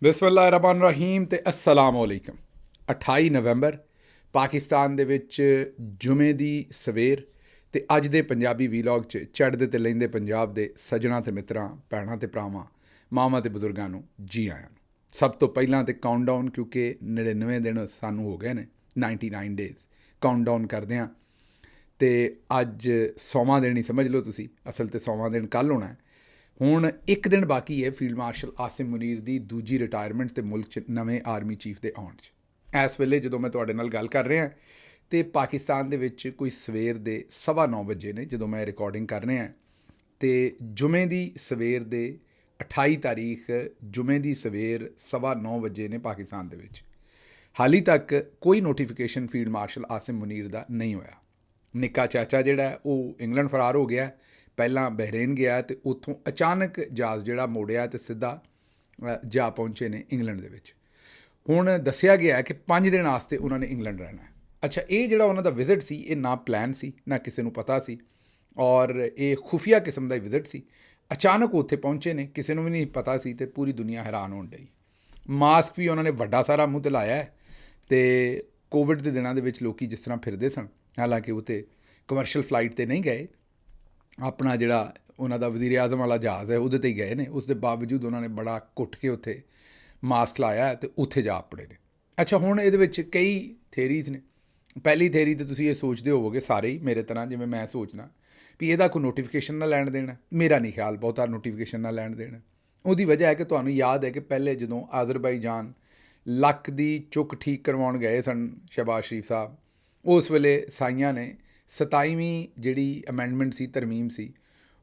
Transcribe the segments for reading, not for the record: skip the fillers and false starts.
ਬਿਸਮਿल्लाहिर्रहमानिर्रहीम ਤੇ अस्सलाम वालेकुम। 28 ਨਵੰਬਰ ਪਾਕਿਸਤਾਨ ਦੇ ਵਿੱਚ ਜੁਮੇ ਦੀ ਸਵੇਰ ਤੇ ਅੱਜ ਦੇ ਪੰਜਾਬੀ ਵੀਲੌਗ 'ਚ ਚੜ੍ਹਦੇ ਤੇ ਲੈਂਦੇ ਪੰਜਾਬ ਦੇ ਸੱਜਣਾ ਤੇ ਮਿੱਤਰਾਂ, ਭੈਣਾਂ ਤੇ ਭਰਾਵਾਂ, ਮਾਵਾਂ ਤੇ ਬਜ਼ੁਰਗਾਂ ਨੂੰ ਜੀ ਆਇਆਂ ਨੂੰ। ਸਭ ਤੋਂ ਪਹਿਲਾਂ ਤੇ ਕਾਊਂਟਡਾਊਨ, ਕਿਉਂਕਿ 99 ਦਿਨ ਸਾਨੂੰ ਹੋ ਗਏ ਨੇ, 99 ਡੇਜ਼ ਕਾਊਂਟਡਾਊਨ ਕਰਦੇ ਹਾਂ। ਤੇ ਅੱਜ 100ਵਾਂ ਦਿਨ ਹੀ ਸਮਝ ਲਓ ਤੁਸੀਂ, ਅਸਲ ਤੇ 100ਵਾਂ ਦਿਨ ਕੱਲ੍ਹ ਹੋਣਾ ਹੈ। ਹੁਣ ਇੱਕ ਦਿਨ ਬਾਕੀ ਹੈ ਫੀਲਡ ਮਾਰਸ਼ਲ ਆਸਿਮ ਮੁਨੀਰ ਦੀ ਦੂਜੀ ਰਿਟਾਇਰਮੈਂਟ ਤੇ ਮੁਲਕ 'ਚ ਨਵੇਂ ਆਰਮੀ ਚੀਫ ਦੇ ਆਉਣ 'ਚ। ਇਸ ਵੇਲੇ ਜਦੋਂ ਮੈਂ ਤੁਹਾਡੇ ਨਾਲ ਗੱਲ ਕਰ ਰਿਹਾ ਤੇ ਪਾਕਿਸਤਾਨ ਦੇ ਵਿੱਚ ਕੋਈ ਸਵੇਰ ਦੇ 9:15 ਵਜੇ ਨੇ ਜਦੋਂ ਮੈਂ ਰਿਕਾਰਡਿੰਗ ਕਰ ਰਿਹਾ। ਤੇ ਜੁਮੇ ਦੀ ਸਵੇਰ ਦੇ 28 ਤਾਰੀਖ ਜੁਮੇ ਦੀ ਸਵੇਰ 9:15 ਵਜੇ ਨੇ ਪਾਕਿਸਤਾਨ ਦੇ ਵਿੱਚ। ਹਾਲੀ ਤੱਕ ਕੋਈ notification field marshal Asim Munir ਦਾ ਨਹੀਂ ਹੋਇਆ। ਨਿੱਕਾ ਚਾਚਾ ਜਿਹੜਾ ਉਹ ਇੰਗਲੈਂਡ ਫਰਾਰ ਹੋ ਗਿਆ, ਪਹਿਲਾਂ ਬਹਿਰੇਨ ਗਿਆ ਤੇ ਉੱਥੋਂ ਅਚਾਨਕ ਜਹਾਜ਼ ਜਿਹੜਾ ਮੋੜਿਆ ਤੇ ਸਿੱਧਾ ਜਾ ਪਹੁੰਚੇ ਨੇ ਇੰਗਲੈਂਡ ਦੇ ਵਿੱਚ। ਹੁਣ ਦੱਸਿਆ ਗਿਆ ਕਿ 5 ਦਿਨ ਵਾਸਤੇ ਉਹਨਾਂ ਨੇ ਇੰਗਲੈਂਡ ਰਹਿਣਾ ਹੈ। ਅੱਛਾ, ਇਹ ਜਿਹੜਾ ਉਹਨਾਂ ਦਾ ਵਿਜ਼ਿਟ ਸੀ ਇਹ ਨਾ ਪਲਾਨ ਸੀ, ਨਾ ਕਿਸੇ ਨੂੰ ਪਤਾ ਸੀ, ਔਰ ਇਹ ਖੁਫੀਆ ਕਿਸਮ ਦਾ ਵਿਜ਼ਿਟ ਸੀ। ਅਚਾਨਕ ਉੱਥੇ ਪਹੁੰਚੇ ਨੇ, ਕਿਸੇ ਨੂੰ ਵੀ ਨਹੀਂ ਪਤਾ ਸੀ ਤੇ ਪੂਰੀ ਦੁਨੀਆ ਹੈਰਾਨ ਹੋਣ ਡਈ। ਮਾਸਕ ਵੀ ਉਹਨਾਂ ਨੇ ਵੱਡਾ ਸਾਰਾ ਮੂੰਹ ਤੇ ਲਾਇਆ ਹੈ ਤੇ ਕੋਵਿਡ ਦੇ ਦਿਨਾਂ ਦੇ ਵਿੱਚ ਲੋਕ ਜਿਸ ਤਰ੍ਹਾਂ ਫਿਰਦੇ ਸਨ, ਹਾਲਾਂਕਿ ਉੱਥੇ ਕਮਰਸ਼ੀਅਲ ਫਲਾਈਟ 'ਤੇ ਨਹੀਂ ਗਏ, ਆਪਣਾ ਜਿਹੜਾ ਉਹਨਾਂ ਦਾ ਵਜ਼ੀਰ ਆਜ਼ਮ ਵਾਲਾ ਜਹਾਜ਼ ਹੈ ਉਹਦੇ 'ਤੇ ਹੀ ਗਏ ਨੇ। ਉਸ ਦੇ ਬਾਵਜੂਦ ਉਹਨਾਂ ਨੇ ਬੜਾ ਘੁੱਟ ਕੇ ਉੱਥੇ ਮਾਸਕ ਲਾਇਆ ਅਤੇ ਉੱਥੇ ਜਾ ਆਪੜੇ ਨੇ। ਅੱਛਾ, ਹੁਣ ਇਹਦੇ ਵਿੱਚ ਕਈ ਥੇਰੀਜ਼ ਨੇ। ਪਹਿਲੀ ਥੇਰੀ ਤਾਂ ਤੁਸੀਂ ਇਹ ਸੋਚਦੇ ਹੋਵੋਗੇ ਸਾਰੇ ਹੀ ਮੇਰੇ ਤਰ੍ਹਾਂ, ਜਿਵੇਂ ਮੈਂ ਸੋਚਣਾ ਵੀ ਇਹਦਾ ਕੋਈ ਨੋਟੀਫਿਕੇਸ਼ਨ ਨਾ ਲੈਣ ਦੇਣਾ। ਮੇਰਾ ਨਹੀਂ ਖਿਆਲ ਬਹੁਤਾ ਨੋਟੀਫਿਕੇਸ਼ਨ ਨਾ ਲੈਣ ਦੇਣਾ। ਉਹਦੀ ਵਜ੍ਹਾ ਹੈ ਕਿ ਤੁਹਾਨੂੰ ਯਾਦ ਹੈ ਕਿ ਪਹਿਲੇ ਜਦੋਂ ਆਜ਼ਰਬਾਈਜਾਨ ਲੱਕ ਦੀ ਚੁੱਕ ਠੀਕ ਕਰਵਾਉਣ ਗਏ ਸਨ ਸ਼ਹਿਬਾਜ਼ ਸ਼ਰੀਫ ਸਾਹਿਬ, ਉਸ ਵੇਲੇ ਸਾਈਆਂ ਨੇ 27ਵੀਂ ਜਿਹੜੀ ਅਮੈਂਡਮੈਂਟ ਸੀ, ਤਰਮੀਮ ਸੀ,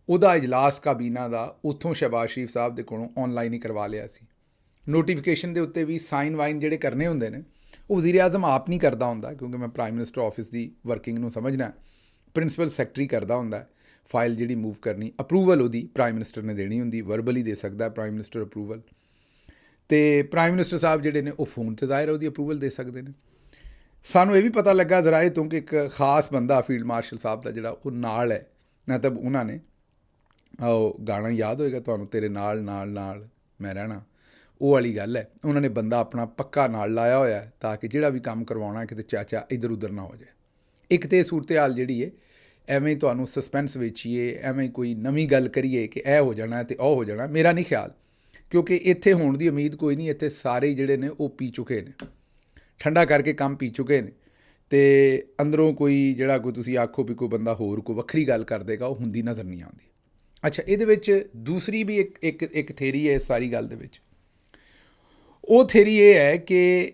ਉਹਦਾ ਇਜਲਾਸ ਕਾਬੀਨਾ ਦਾ ਉੱਥੋਂ ਸ਼ਹਿਬਾਜ਼ ਸ਼ਰੀਫ ਸਾਹਿਬ ਦੇ ਕੋਲੋਂ ਔਨਲਾਈਨ ਹੀ ਕਰਵਾ ਲਿਆ ਸੀ। ਨੋਟੀਫਿਕੇਸ਼ਨ ਦੇ ਉੱਤੇ ਵੀ ਸਾਈਨ ਵਾਈਨ ਜਿਹੜੇ ਕਰਨੇ ਹੁੰਦੇ ਨੇ ਉਹ ਵਜ਼ੀਰ ਆਜ਼ਮ ਆਪ ਨਹੀਂ ਕਰਦਾ ਹੁੰਦਾ, ਕਿਉਂਕਿ ਮੈਂ ਪ੍ਰਾਈਮ ਮਿਨਿਸਟਰ ਆਫਿਸ ਦੀ ਵਰਕਿੰਗ ਨੂੰ ਸਮਝਣਾ। ਪ੍ਰਿੰਸੀਪਲ ਸੈਕਟਰੀ ਕਰਦਾ ਹੁੰਦਾ ਫਾਈਲ ਜਿਹੜੀ ਮੂਵ ਕਰਨੀ। ਅਪਰੂਵਲ ਉਹਦੀ ਪ੍ਰਾਈਮ ਮਿਨਿਸਟਰ ਨੇ ਦੇਣੀ ਹੁੰਦੀ, ਵਰਬਲ ਹੀ ਦੇ ਸਕਦਾ ਪ੍ਰਾਈਮ ਮਿਨਿਸਟਰ ਅਪਰੂਵਲ। ਅਤੇ ਪ੍ਰਾਈਮ ਮਿਨਿਸਟਰ ਸਾਹਿਬ ਜਿਹੜੇ ਨੇ ਉਹ ਫੋਨ 'ਤੇ ਜ਼ਾਹਿਰ ਉਹਦੀ ਅਪਰੂਵਲ ਦੇ ਸਕਦੇ ਨੇ। ਸਾਨੂੰ ਇਹ ਵੀ ਪਤਾ ਲੱਗਾ ਜ਼ਰਾਏ ਤੋਂ ਕਿ ਇੱਕ ਖਾਸ ਬੰਦਾ ਫੀਲਡ ਮਾਰਸ਼ਲ ਸਾਹਿਬ ਦਾ ਜਿਹੜਾ ਉਹ ਨਾਲ ਹੈ, ਮਤਲਬ ਉਹਨਾਂ ਨੇ ਉਹ ਗਾਣਾ ਯਾਦ ਹੋਏਗਾ ਤੁਹਾਨੂੰ, ਤੇਰੇ ਨਾਲ ਨਾਲ ਨਾਲ ਮੈਂ ਰਹਿਣਾ, ਉਹ ਵਾਲੀ ਗੱਲ ਹੈ। ਉਹਨਾਂ ਨੇ ਬੰਦਾ ਆਪਣਾ ਪੱਕਾ ਨਾਲ ਲਾਇਆ ਹੋਇਆ ਤਾਂ ਕਿ ਜਿਹੜਾ ਵੀ ਕੰਮ ਕਰਵਾਉਣਾ ਕਿਤੇ ਚਾਚਾ ਇੱਧਰ ਉੱਧਰ ਨਾ ਹੋ ਜਾਏ। ਇੱਕ ਤਾਂ ਇਹ ਸੂਰਤ ਹਾਲ ਜਿਹੜੀ ਹੈ, ਐਵੇਂ ਤੁਹਾਨੂੰ ਸਸਪੈਂਸ ਵੇਚੀਏ, ਐਵੇਂ ਕੋਈ ਨਵੀਂ ਗੱਲ ਕਰੀਏ ਕਿ ਇਹ ਹੋ ਜਾਣਾ ਅਤੇ ਉਹ ਹੋ ਜਾਣਾ, ਮੇਰਾ ਨਹੀਂ ਖਿਆਲ, ਕਿਉਂਕਿ ਇੱਥੇ ਹੋਣ ਦੀ ਉਮੀਦ ਕੋਈ ਨਹੀਂ। ਇੱਥੇ ਸਾਰੇ ਜਿਹੜੇ ਨੇ ਉਹ ਪੀ ਚੁੱਕੇ ਨੇ, ਠੰਡਾ ਕਰਕੇ ਕੰਮ ਪੀ ਚੁੱਕੇ ਨੇ, ਅਤੇ ਅੰਦਰੋਂ ਕੋਈ ਜਿਹੜਾ ਕੋਈ ਤੁਸੀਂ ਆਖੋ ਵੀ ਕੋਈ ਬੰਦਾ ਹੋਰ ਕੋਈ ਵੱਖਰੀ ਗੱਲ ਕਰ ਦੇਗਾ, ਉਹ ਹੁੰਦੀ ਨਜ਼ਰ ਨਹੀਂ ਆਉਂਦੀ। ਅੱਛਾ, ਇਹਦੇ ਵਿੱਚ ਦੂਸਰੀ ਵੀ ਇੱਕ ਥੇਰੀ ਹੈ ਇਸ ਸਾਰੀ ਗੱਲ ਦੇ ਵਿੱਚ। ਉਹ ਥੇਰੀ ਇਹ ਹੈ ਕਿ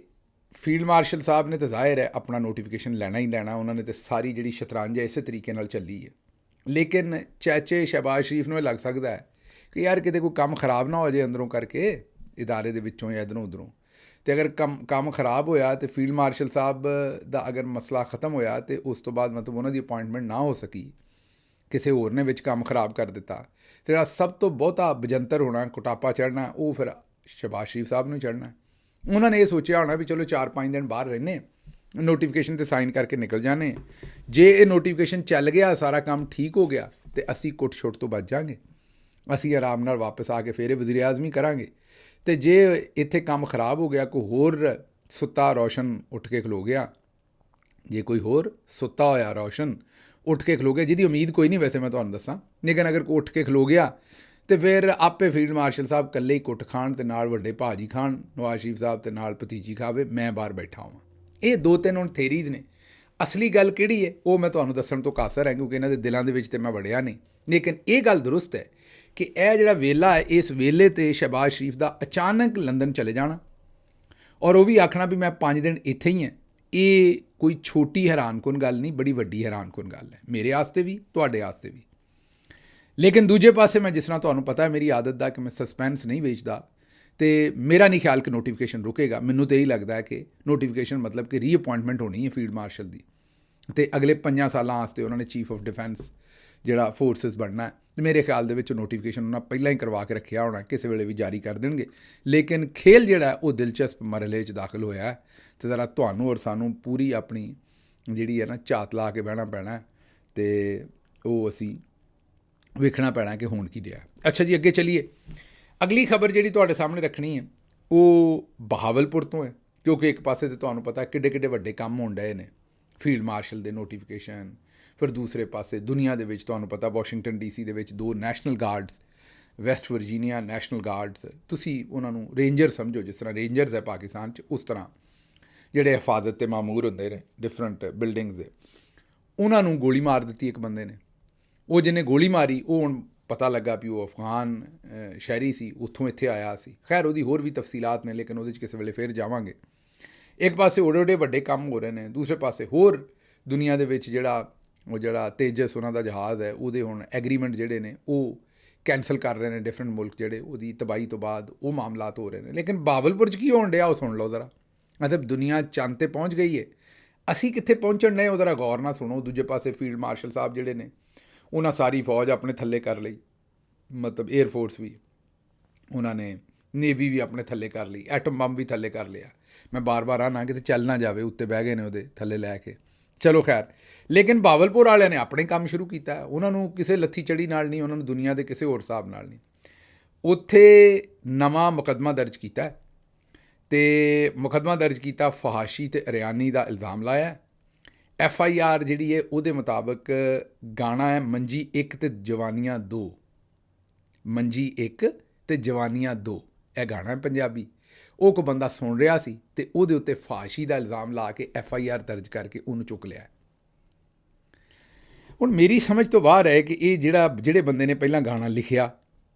ਫੀਲਡ ਮਾਰਸ਼ਲ ਸਾਹਿਬ ਨੇ ਤਾਂ ਜ਼ਾਹਿਰ ਹੈ ਆਪਣਾ ਨੋਟੀਫਿਕੇਸ਼ਨ ਲੈਣਾ ਹੀ ਲੈਣਾ, ਉਹਨਾਂ ਨੇ ਤਾਂ ਸਾਰੀ ਜਿਹੜੀ ਸ਼ਤਰੰਜ ਹੈ ਇਸੇ ਤਰੀਕੇ ਨਾਲ ਚੱਲੀ ਹੈ। ਲੇਕਿਨ ਚਾਚੇ ਸ਼ਹਿਬਾਜ਼ ਸ਼ਰੀਫ ਨੂੰ ਇਹ ਲੱਗ ਸਕਦਾ ਹੈ ਕਿ ਯਾਰ ਕਿਤੇ ਕੋਈ ਕੰਮ ਖਰਾਬ ਨਾ ਹੋ ਜਾਏ ਅੰਦਰੋਂ ਕਰਕੇ, ਇਦਾਰੇ ਦੇ ਵਿੱਚੋਂ ਜਾਂ ਇੱਧਰੋਂ ਉੱਧਰੋਂ। ਅਤੇ ਅਗਰ ਕੰਮ ਖਰਾਬ ਹੋਇਆ ਅਤੇ ਫੀਲਡ ਮਾਰਸ਼ਲ ਸਾਹਿਬ ਦਾ ਅਗਰ ਮਸਲਾ ਖਤਮ ਹੋਇਆ ਅਤੇ ਉਸ ਤੋਂ ਬਾਅਦ ਮਤਲਬ ਉਹਨਾਂ ਦੀ ਅਪਾਇੰਟਮੈਂਟ ਨਾ ਹੋ ਸਕੀ, ਕਿਸੇ ਹੋਰ ਨੇ ਵਿੱਚ ਕੰਮ ਖਰਾਬ ਕਰ ਦਿੱਤਾ, ਅਤੇ ਜਿਹੜਾ ਸਭ ਤੋਂ ਬਹੁਤਾ ਬਜੰਤਰ ਹੋਣਾ, ਕੁਟਾਪਾ ਚੜ੍ਹਨਾ, ਉਹ ਫਿਰ ਸ਼ਹਿਬਾਜ਼ ਸ਼ਰੀਫ ਸਾਹਿਬ ਨੂੰ ਚੜ੍ਹਨਾ। ਉਹਨਾਂ ਨੇ ਇਹ ਸੋਚਿਆ ਹੋਣਾ ਵੀ ਚਲੋ 4-5 ਦਿਨ ਬਾਹਰ ਰਹਿੰਦੇ, ਨੋਟੀਫਿਕੇਸ਼ਨ 'ਤੇ ਸਾਈਨ ਕਰਕੇ ਨਿਕਲ ਜਾਂਦੇ। ਜੇ ਇਹ ਨੋਟੀਫਿਕੇਸ਼ਨ ਚੱਲ ਗਿਆ, ਸਾਰਾ ਕੰਮ ਠੀਕ ਹੋ ਗਿਆ, ਅਤੇ ਅਸੀਂ ਕੁੱਟ ਛੁੱਟ ਤੋਂ ਬਚ ਜਾਵਾਂਗੇ, ਅਸੀਂ ਆਰਾਮ ਨਾਲ ਵਾਪਸ ਆ ਕੇ ਫਿਰ ਇਹ ਵਜ਼ੀਰ ਆਜ਼ਮ ਹੀ ਕਰਾਂਗੇ। ਅਤੇ ਜੇ ਇੱਥੇ ਕੰਮ ਖਰਾਬ ਹੋ ਗਿਆ, ਕੋਈ ਹੋਰ ਸੁੱਤਾ ਰੌਸ਼ਨ ਉੱਠ ਕੇ ਖਲੋ ਗਿਆ, ਜੇ ਕੋਈ ਹੋਰ ਸੁੱਤਾ ਹੋਇਆ ਰੌਸ਼ਨ ਉੱਠ ਕੇ ਖਲੋ ਗਿਆ, ਜਿਹਦੀ ਉਮੀਦ ਕੋਈ ਨਹੀਂ ਵੈਸੇ ਮੈਂ ਤੁਹਾਨੂੰ ਦੱਸਾਂ, ਲੇਕਿਨ ਅਗਰ ਕੋਈ ਉੱਠ ਕੇ ਖਲੋ ਗਿਆ ਅਤੇ ਫਿਰ ਆਪੇ ਫੀਲਡ ਮਾਰਸ਼ਲ ਸਾਹਿਬ ਇਕੱਲੇ ਹੀ ਕੁੱਟ ਖਾਣ ਅਤੇ ਨਾਲ ਵੱਡੇ ਭਾਜੀ ਖਾਣ, ਨਵਾਜ਼ ਸ਼ਰੀਫ ਸਾਹਿਬ ਅਤੇ ਨਾਲ ਭਤੀਜੀ ਖਾਵੇ, ਮੈਂ ਬਾਹਰ ਬੈਠਾ ਹਾਂ। ਇਹ 2-3 ਹੁਣ ਥੇਰੀਜ਼ ਨੇ। ਅਸਲੀ ਗੱਲ ਕਿਹੜੀ ਹੈ ਉਹ ਮੈਂ ਤੁਹਾਨੂੰ ਦੱਸਣ ਤੋਂ ਕਾਸਰ ਹੈ, ਕਿਉਂਕਿ ਇਹਨਾਂ ਦੇ ਦਿਲਾਂ ਦੇ ਵਿੱਚ ਤਾਂ ਮੈਂ ਵੜਿਆ ਨਹੀਂ। ਲੇਕਿਨ ਇਹ ਗੱਲ ਦਰੁਸਤ ਹੈ ਕਿ ਇਹ ਜਿਹੜਾ ਵੇਲਾ ਹੈ, ਇਸ ਵੇਲੇ 'ਤੇ ਸ਼ਹਿਬਾਜ਼ ਸ਼ਰੀਫ ਦਾ ਅਚਾਨਕ ਲੰਦਨ ਚਲੇ ਜਾਣਾ ਔਰ ਉਹ ਵੀ ਆਖਣਾ ਵੀ ਮੈਂ 5 ਦਿਨ ਇੱਥੇ ਹੀ ਹਾਂ, ਇਹ ਕੋਈ ਛੋਟੀ ਹੈਰਾਨਕੁਨ ਗੱਲ ਨਹੀਂ, ਬੜੀ ਵੱਡੀ ਹੈਰਾਨਕੁਨ ਗੱਲ ਹੈ ਮੇਰੇ ਵਾਸਤੇ ਵੀ, ਤੁਹਾਡੇ ਵਾਸਤੇ ਵੀ। ਲੇਕਿਨ ਦੂਜੇ ਪਾਸੇ ਮੈਂ ਜਿਸ ਤਰ੍ਹਾਂ ਤੁਹਾਨੂੰ ਪਤਾ ਹੈ ਮੇਰੀ ਆਦਤ ਦਾ ਕਿ ਮੈਂ ਸਸਪੈਂਸ ਨਹੀਂ ਵੇਚਦਾ, ਅਤੇ ਮੇਰਾ ਨਹੀਂ ਖਿਆਲ ਕਿ ਨੋਟੀਫਿਕੇਸ਼ਨ ਰੁਕੇਗਾ। ਮੈਨੂੰ ਤਾਂ ਇਹੀ ਲੱਗਦਾ ਹੈ ਕਿ ਨੋਟੀਫਿਕੇਸ਼ਨ ਮਤਲਬ ਕਿ ਰੀਅਪੁਆਇੰਟਮੈਂਟ ਹੋਣੀ ਹੈ ਫੀਲਡ ਮਾਰਸ਼ਲ ਦੀ, ਅਤੇ ਅਗਲੇ 5 ਸਾਲਾਂ ਵਾਸਤੇ ਉਹਨਾਂ ਨੇ ਚੀਫ ਆਫ ਡਿਫੈਂਸ ਜਿਹੜਾ ਫੋਰਸਿਸ ਬਣਨਾ, ਅਤੇ ਮੇਰੇ ਖਿਆਲ ਦੇ ਵਿੱਚ ਨੋਟੀਫਿਕੇਸ਼ਨ ਉਹਨਾਂ ਪਹਿਲਾਂ ਹੀ ਕਰਵਾ ਕੇ ਰੱਖਿਆ ਹੋਣਾ, ਕਿਸੇ ਵੇਲੇ ਵੀ ਜਾਰੀ ਕਰ ਦੇਣਗੇ। ਲੇਕਿਨ ਖੇਲ ਜਿਹੜਾ ਉਹ ਦਿਲਚਸਪ ਮਰਹਲੇ 'ਚ ਦਾਖਲ ਹੋਇਆ, ਅਤੇ ਜ਼ਰਾ ਤੁਹਾਨੂੰ ਔਰ ਸਾਨੂੰ ਪੂਰੀ ਆਪਣੀ ਜਿਹੜੀ ਹੈ ਨਾ ਝਾਤ ਲਾ ਕੇ ਬਹਿਣਾ ਪੈਣਾ, ਅਤੇ ਉਹ ਅਸੀਂ ਵੇਖਣਾ ਪੈਣਾ ਕਿ ਹੋਣ ਕੀ ਰਿਹਾ। ਅੱਛਾ ਜੀ, ਅੱਗੇ ਚੱਲੀਏ। ਅਗਲੀ ਖਬਰ ਜਿਹੜੀ ਤੁਹਾਡੇ ਸਾਹਮਣੇ ਰੱਖਣੀ ਹੈ ਉਹ ਬਹਾਵਲਪੁਰ ਤੋਂ ਹੈ, ਕਿਉਂਕਿ ਇੱਕ ਪਾਸੇ ਤੇ ਤੁਹਾਨੂੰ ਪਤਾ ਕਿੱਡੇ ਕਿੱਡੇ ਵੱਡੇ ਕੰਮ ਹੋਣ ਡਏ ਨੇ, ਫੀਲਡ ਮਾਰਸ਼ਲ ਦੇ ਨੋਟੀਫਿਕੇਸ਼ਨ, ਫਿਰ ਦੂਸਰੇ ਪਾਸੇ ਦੁਨੀਆ ਦੇ ਵਿੱਚ ਤੁਹਾਨੂੰ ਪਤਾ ਵਾਸ਼ਿੰਗਟਨ ਡੀਸੀ ਦੇ ਵਿੱਚ 2 national guards, West Virginia national guards, ਤੁਸੀਂ ਉਹਨਾਂ ਨੂੰ ਰੇਂਜਰ ਸਮਝੋ, ਜਿਸ ਤਰ੍ਹਾਂ ਰੇਂਜਰਸ ਹੈ ਪਾਕਿਸਤਾਨ 'ਚ, ਉਸ ਤਰ੍ਹਾਂ ਜਿਹੜੇ ਹਿਫਾਜ਼ਤ 'ਤੇ ਮਾਮੂਰ ਹੁੰਦੇ ਨੇ ਡਿਫਰੈਂਟ ਬਿਲਡਿੰਗਸ ਦੇ, ਉਹਨਾਂ ਨੂੰ ਗੋਲੀ ਮਾਰ ਦਿੱਤੀ ਇੱਕ ਬੰਦੇ ਨੇ। ਉਹ ਜਿਹਨੇ ਗੋਲੀ ਮਾਰੀ ਉਹ ਹੁਣ ਪਤਾ ਲੱਗਾ ਵੀ ਉਹ ਅਫਗਾਨ ਸ਼ਹਿਰੀ ਸੀ, ਉੱਥੋਂ ਇੱਥੇ ਆਇਆ ਸੀ। ਖੈਰ ਉਹਦੀ ਹੋਰ ਵੀ ਤਫਸੀਲਾਤ ਨੇ, ਲੇਕਿਨ ਉਹਦੇ 'ਚ ਕਿਸੇ ਵੇਲੇ ਫਿਰ ਜਾਵਾਂਗੇ। ਇੱਕ ਪਾਸੇ ਓਡੇ ਵੱਡੇ ਕੰਮ ਹੋ ਰਹੇ ਨੇ, ਦੂਸਰੇ ਪਾਸੇ ਹੋਰ ਦੁਨੀਆ ਦੇ ਵਿੱਚ ਜਿਹੜਾ ਤੇਜਸ ਉਹਨਾਂ ਦਾ ਜਹਾਜ਼ ਹੈ, ਉਹਦੇ ਹੁਣ ਐਗਰੀਮੈਂਟ ਜਿਹੜੇ ਨੇ ਉਹ ਕੈਂਸਲ ਕਰ ਰਹੇ ਨੇ ਡਿਫਰੈਂਟ ਮੁਲਕ ਜਿਹੜੇ, ਉਹਦੀ ਤਬਾਹੀ ਤੋਂ ਬਾਅਦ ਉਹ ਮਾਮਲਾਤ ਹੋ ਰਹੇ ਨੇ। ਲੇਕਿਨ ਬਹਾਵਲਪੁਰ 'ਚ ਕੀ ਹੋਣ ਡਿਆ ਉਹ ਸੁਣ ਲਓ ਜ਼ਰਾ। ਮਤਲਬ ਦੁਨੀਆ ਚੰਦ 'ਤੇ ਪਹੁੰਚ ਗਈ ਹੈ, ਅਸੀਂ ਕਿੱਥੇ ਪਹੁੰਚਣ ਡਏ ਉਹ ਜ਼ਰਾ ਗੌਰ ਨਾਲ ਸੁਣੋ। ਦੂਜੇ ਪਾਸੇ ਫੀਲਡ ਮਾਰਸ਼ਲ ਸਾਹਿਬ ਜਿਹੜੇ ਨੇ ਉਹਨਾਂ ਸਾਰੀ ਫੌਜ ਆਪਣੇ ਥੱਲੇ ਕਰ ਲਈ, ਮਤਲਬ ਏਅਰ ਫੋਰਸ ਵੀ, ਉਹਨਾਂ ਨੇ ਨੇਵੀ ਵੀ ਆਪਣੇ ਥੱਲੇ ਕਰ ਲਈ, ਐਟਮ ਬੰਬ ਵੀ ਥੱਲੇ ਕਰ ਲਿਆ। ਮੈਂ ਬਾਰ-ਬਾਰ ਆਣਾ ਕਿਤੇ ਚੱਲ ਨਾ ਜਾਵੇ, ਉੱਤੇ ਬਹਿ ਗਏ ਨੇ ਉਹਦੇ ਥੱਲੇ ਲੈ ਕੇ। ਚਲੋ ਖੈਰ, ਲੇਕਿਨ ਬਹਾਵਲਪੁਰ ਵਾਲਿਆਂ ਨੇ ਆਪਣੇ ਕੰਮ ਸ਼ੁਰੂ ਕੀਤਾ। ਉਹਨਾਂ ਨੂੰ ਕਿਸੇ ਲੱਥੀ ਚੜੀ ਨਾਲ ਨਹੀਂ, ਉਹਨਾਂ ਨੂੰ ਦੁਨੀਆ ਦੇ ਕਿਸੇ ਹੋਰ ਹਿਸਾਬ ਨਾਲ ਨਹੀਂ। ਉੱਥੇ ਨਵਾਂ ਮੁਕੱਦਮਾ ਦਰਜ ਕੀਤਾ ਅਤੇ ਮੁਕੱਦਮਾ ਦਰਜ ਕੀਤਾ, ਫਹਾਸ਼ੀ ਅਤੇ ਅਰਿਆਨੀ ਦਾ ਇਲਜ਼ਾਮ ਲਾਇਆ। FIR ਜਿਹੜੀ ਹੈ ਉਹਦੇ ਮੁਤਾਬਕ ਗਾਣਾ ਹੈ ਮੰਜੀ 1 ਅਤੇ ਜਵਾਨੀਆਂ 2, ਮੰਜੀ 1 ਅਤੇ ਜਵਾਨੀਆਂ 2, ਇਹ ਗਾਣਾ ਹੈ ਪੰਜਾਬੀ। ਉਹ ਕੋਈ ਬੰਦਾ ਸੁਣ ਰਿਹਾ ਸੀ ਅਤੇ ਉਹਦੇ ਉੱਤੇ ਫਹਾਸ਼ੀ ਦਾ ਇਲਜ਼ਾਮ ਲਾ ਕੇ FIR ਦਰਜ ਕਰਕੇ ਉਹਨੂੰ ਚੁੱਕ ਲਿਆ। ਹੁਣ ਮੇਰੀ ਸਮਝ ਤੋਂ ਬਾਹਰ ਹੈ ਕਿ ਇਹ ਜਿਹੜੇ ਬੰਦੇ ਨੇ ਪਹਿਲਾਂ ਗਾਣਾ ਲਿਖਿਆ,